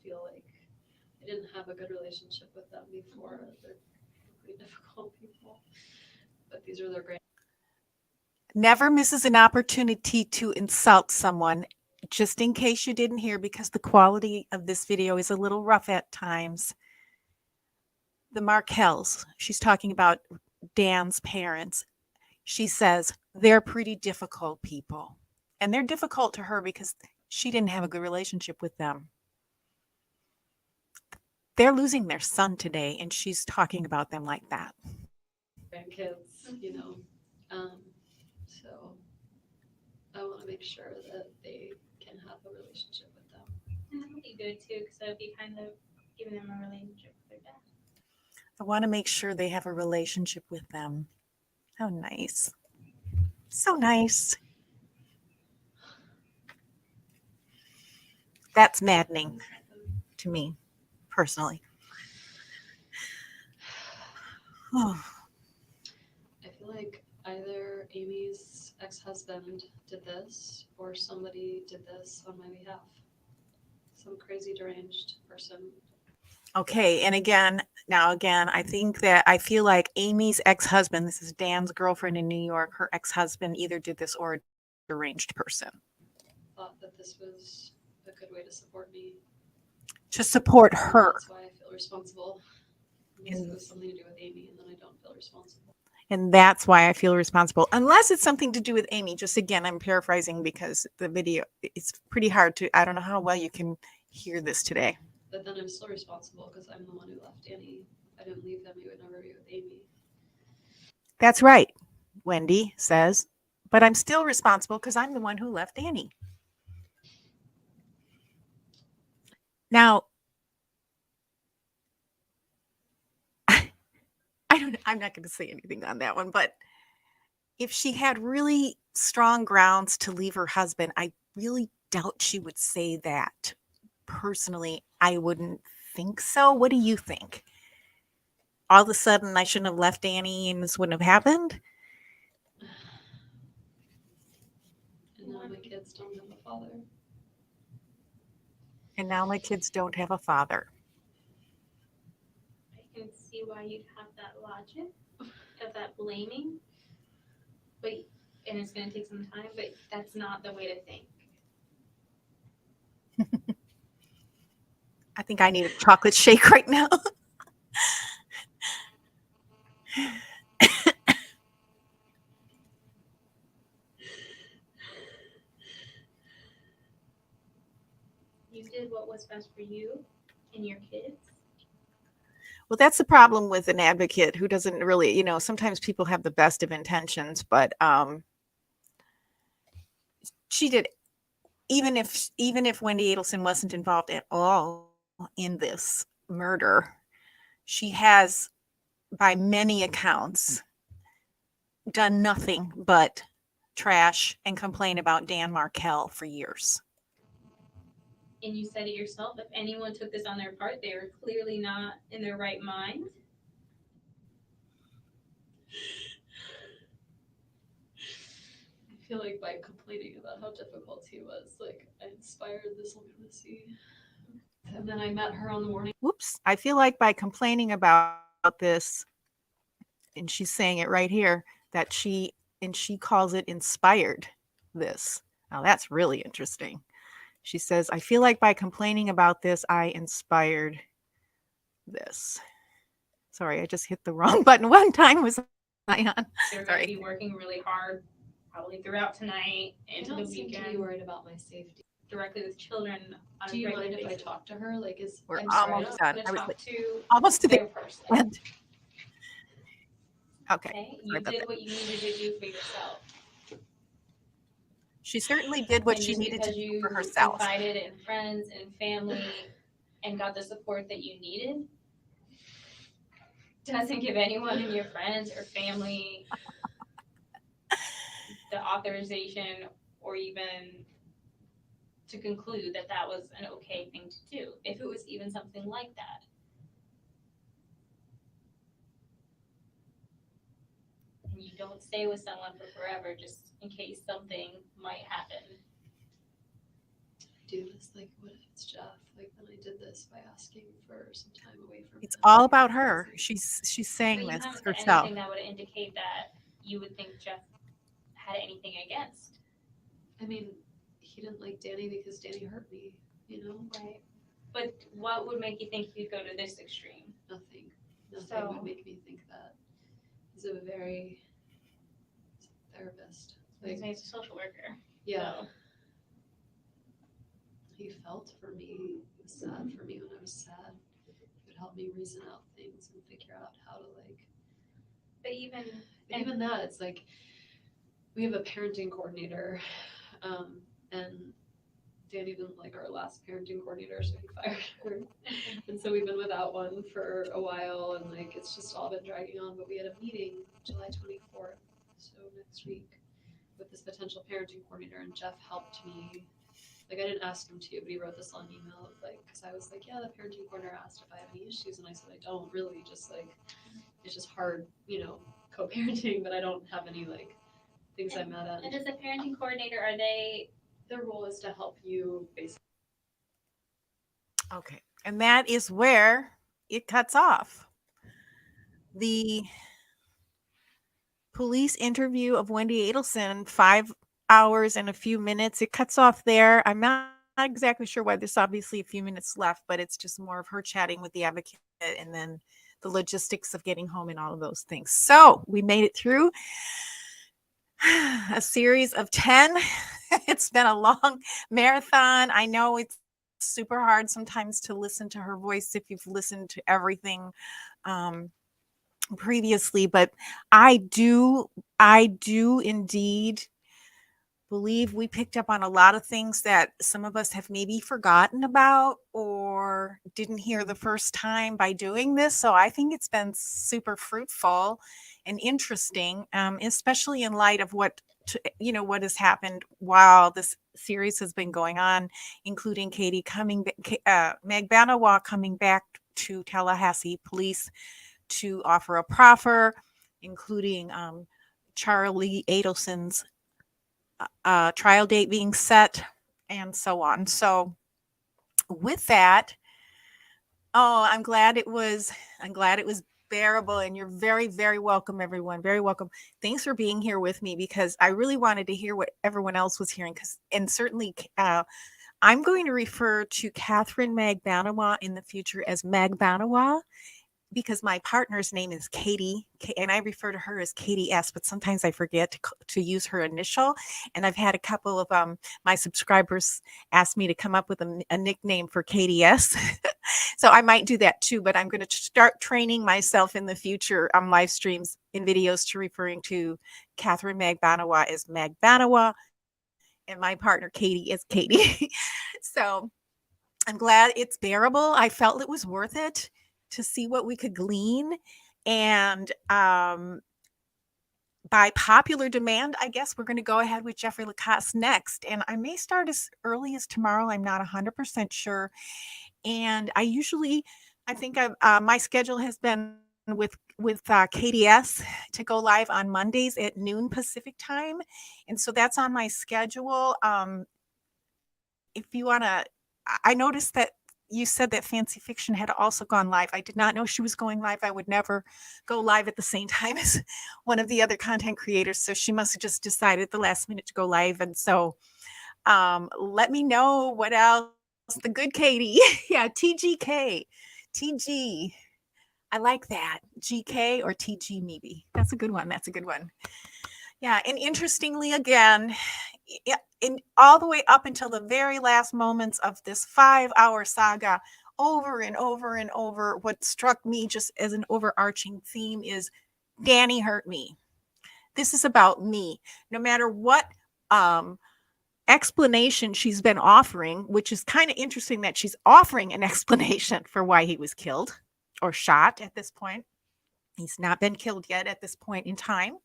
feel like I didn't have a good relationship with them before. They're pretty difficult people, but these are their great.
Never misses an opportunity to insult someone, just in case you didn't hear, because the quality of this video is a little rough at times. The Markels, she's talking about Dan's parents. She says they're pretty difficult people, and they're difficult to her because she didn't have a good relationship with them. They're losing their son today, and she's talking about them like that.
Grandkids, you know, so I want to make sure that they can have a relationship with them.
And that'll be good too, because that'll be kind of giving them a relationship with their dad.
I want to make sure they have a relationship with them. How nice. So nice. That's maddening to me, personally. Oh.
I feel like either Amy's ex-husband did this or somebody did this on my behalf. Some crazy deranged person.
Okay, and again, I feel like Amy's ex-husband, this is Dan's girlfriend in New York, her ex-husband either did this or a deranged person.
Thought that this was a good way to support me.
To support her.
That's why I feel responsible. Unless it was something to do with Amy, and then I don't feel responsible.
And that's why I feel responsible. Unless it's something to do with Amy. Just again, I'm paraphrasing because the video, it's pretty hard to, I don't know how well you can hear this today.
But then I'm still responsible because I'm the one who left Danny. If I didn't leave him, he would never be with Amy.
That's right, Wendi says. But I'm still responsible because I'm the one who left Danny. Now, I'm not going to say anything on that one, but if she had really strong grounds to leave her husband, I really doubt she would say that. Personally, I wouldn't think so. What do you think? All of a sudden, I shouldn't have left Danny and this wouldn't have happened?
And now my kids don't have a father.
And now my kids don't have a father.
I can see why you'd have that logic of that blaming, but and it's going to take some time, but that's not the way to think.
I think I need a chocolate shake right now.
You did what was best for you and your kids.
Well, that's the problem with an advocate who doesn't really, sometimes people have the best of intentions, but she did, even if Wendi Adelson wasn't involved at all in this murder, she has, by many accounts, done nothing but trash and complain about Dan Markel for years.
And you said it yourself, if anyone took this on their part, they were clearly not in their right mind.
I feel like by complaining about how difficult he was, like I inspired this lunacy. And then I met her on the morning.
Whoops. I feel like by complaining about this, and she's saying it right here, that she calls it inspired this. Now that's really interesting. She says, I feel like by complaining about this, I inspired this. Sorry, I just hit the wrong button one time. Was I on?
They're going
Sorry.
to be working really hard, probably throughout tonight
I
into
don't
the
seem to be
weekend,
worried about my safety.
directly with children on
Do
a
you
regular
mind if I
basis.
talk to her? Like,
We're
I'm sorry,
almost
I'm
done.
going
I
to
was
talk
like,
to
almost to the
their person.
end. Okay.
Okay,
Sorry
you
about
did
that.
what you needed to do for yourself.
She certainly did what
And
she
just
needed to
because
do
you
for herself.
confided in friends and family and got the support that you needed, doesn't give anyone in your friends or family the authorization or even to conclude that that was an okay thing to do, if it was even something like that. And you don't stay with someone for forever just in case something might happen.
Do this, like, what if it's Jeff? Like, then I did this by asking for some time away from
It's
him.
all about her. She's
But
saying
you
this
haven't said
herself.
anything that would indicate that you would think Jeff had anything against.
I mean, he didn't like Danny because Danny hurt me, you know?
Right. But what would make you think he'd go to this extreme?
Nothing. Nothing
So-
would make me think that. He's a very therapist. Like,
He's a social worker.
yeah,
So,
he felt for me. He was sad for me when I was sad. He would help me reason out things and figure out how to, like.
but even
But even that, it's like, we have a parenting coordinator, and Danny didn't like our last parenting coordinator, so he fired her. And so we've been without one for a while, and like, it's just all been dragging on. But we had a meeting July 24th, so next week, with this potential parenting coordinator, and Jeff helped me. Like, I didn't ask him to, but he wrote this long email, like, because I was like, yeah, the parenting coordinator asked if I have any issues, and I said I don't really, just like, it's just hard, you know, co-parenting, but I don't have any like things I'm mad at.
and as a parenting coordinator, are they?
Their role is to help you basically.
Okay. And that is where it cuts off. The police interview of Wendi Adelson, 5 hours and a few minutes. It cuts off there. I'm not exactly sure why there's obviously a few minutes left, but it's just more of her chatting with the advocate and then the logistics of getting home and all of those things. So we made it through a series of 10. It's been a long marathon. I know it's super hard sometimes to listen to her voice if you've listened to everything previously, but I do indeed believe we picked up on a lot of things that some of us have maybe forgotten about or didn't hear the first time by doing this. So I think it's been super fruitful and interesting, especially in light of what has happened while this series has been going on, including Magbanua coming back to Tallahassee police to offer a proffer, including Charlie Adelson's trial date being set, and so on. So with that, I'm glad it was bearable, and you're very, very welcome, everyone. Very welcome. Thanks for being here with me, because I really wanted to hear what everyone else was hearing. And certainly I'm going to refer to Catherine Magbanua in the future as Magbanua, because my partner's name is Katie, and I refer to her as Katie S, but sometimes I forget to use her initial. And I've had a couple of my subscribers ask me to come up with a nickname for Katie S. So I might do that too, but I'm going to start training myself in the future on live streams in videos to referring to Catherine Magbanua as Magbanua and my partner Katie as Katie. So I'm glad it's bearable. I felt it was worth it to see what we could glean. And by popular demand, I guess we're going to go ahead with Jeffrey LaCasse next. And I may start as early as tomorrow. I'm not 100% sure. And I think my schedule has been with KDS to go live on Mondays at noon Pacific time. And so that's on my schedule. If you want to, I noticed that you said that Fancy Fiction had also gone live. I did not know she was going live. I would never go live at the same time as one of the other content creators. So she must have just decided at the last minute to go live. And so Let me know what else. The good Katie. Yeah, TGK. TG. I like that. GK or TG maybe. That's a good one. That's a good one. Yeah, and interestingly, again, in all the way up until the very last moments of this 5-hour saga, over and over and over, what struck me just as an overarching theme is Danny hurt me. This is about me. No matter what explanation she's been offering, which is kind of interesting that she's offering an explanation for why he was killed or shot at this point. He's not been killed yet at this point in time.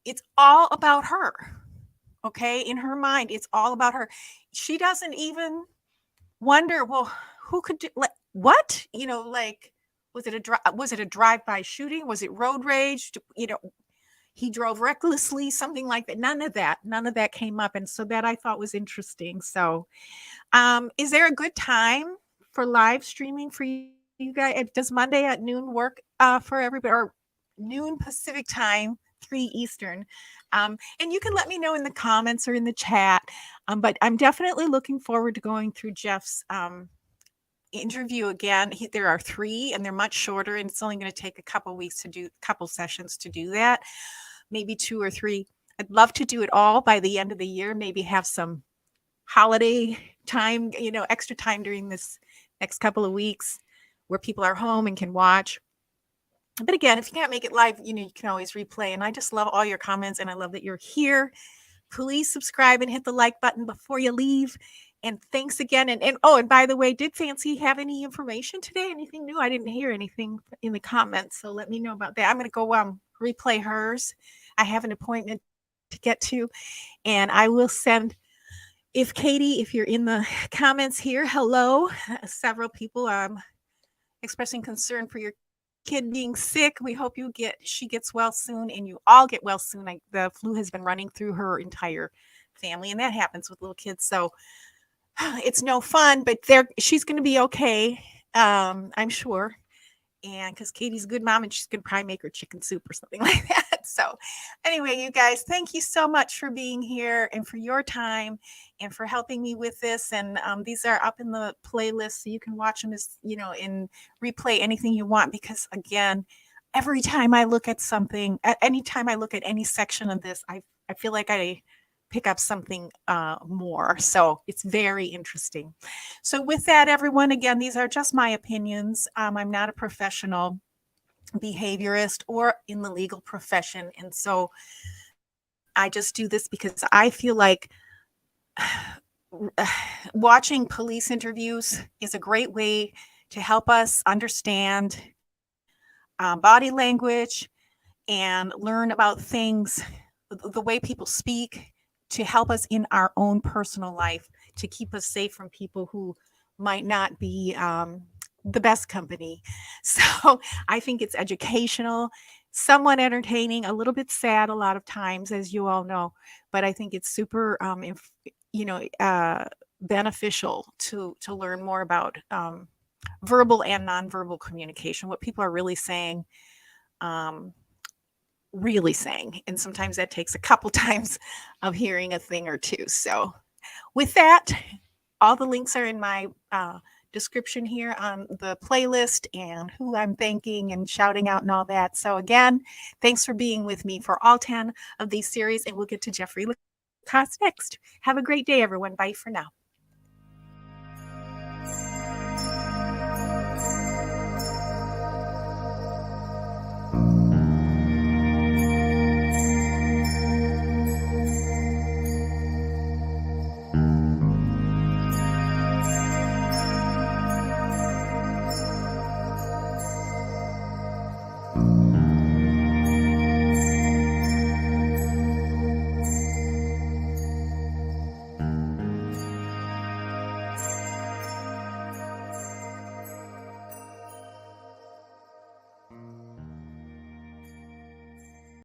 It's all about her. Okay. In her mind, it's all about her. She doesn't even wonder, well, who could do what? Like, was it a drive-by shooting? Was it road rage? He drove recklessly, something like that. None of that came up. And so that I thought was interesting. So is there a good time for live streaming for you guys? Does Monday at noon work for everybody, or noon Pacific time, 3 Eastern? And you can let me know in the comments or in the chat. But I'm definitely looking forward to going through Jeff's interview again. There are 3 and they're much shorter, and it's only going to take a couple weeks to do, couple sessions to do that, maybe 2 or 3. I'd love to do it all by the end of the year, maybe have some holiday time, extra time during this next couple of weeks where people are home and can watch. But again, if you can't make it live, you can always replay. And I just love all your comments, and I love that you're here. Please subscribe and hit the like button before you leave. And thanks again. And by the way, did Fancy have any information today? Anything new? I didn't hear anything in the comments, so let me know about that. I'm going to go replay hers. I have an appointment to get to, and I will send. If Katie, if you're in the comments here, hello. Several people expressing concern for your kid being sick. We hope she gets well soon, and you all get well soon. The flu has been running through her entire family, and that happens with little kids. So it's no fun, but she's going to be okay, I'm sure. And because Katie's a good mom, and she's going to probably make her chicken soup or something like that. So anyway, you guys, thank you so much for being here and for your time and for helping me with this. And these are up in the playlist, so you can watch them as, in replay anything you want. Because again, every time I look at something, anytime I look at any section of this, I feel like I pick up something more. So it's very interesting. So with that, everyone, again, these are just my opinions. I'm not a professional behaviorist or in the legal profession. And so I just do this because I feel like watching police interviews is a great way to help us understand body language and learn about things, the way people speak, to help us in our own personal life, to keep us safe from people who might not be the best company. So I think it's educational, somewhat entertaining, a little bit sad a lot of times, as you all know, but I think it's super, beneficial to learn more about verbal and nonverbal communication, what people are really saying. And sometimes that takes a couple times of hearing a thing or two. So with that, all the links are in my description here on the playlist, and who I'm thanking and shouting out and all that. So again, thanks for being with me for all 10 of these series, and we'll get to Jeffrey LaCasse next. Have a great day, everyone. Bye for now.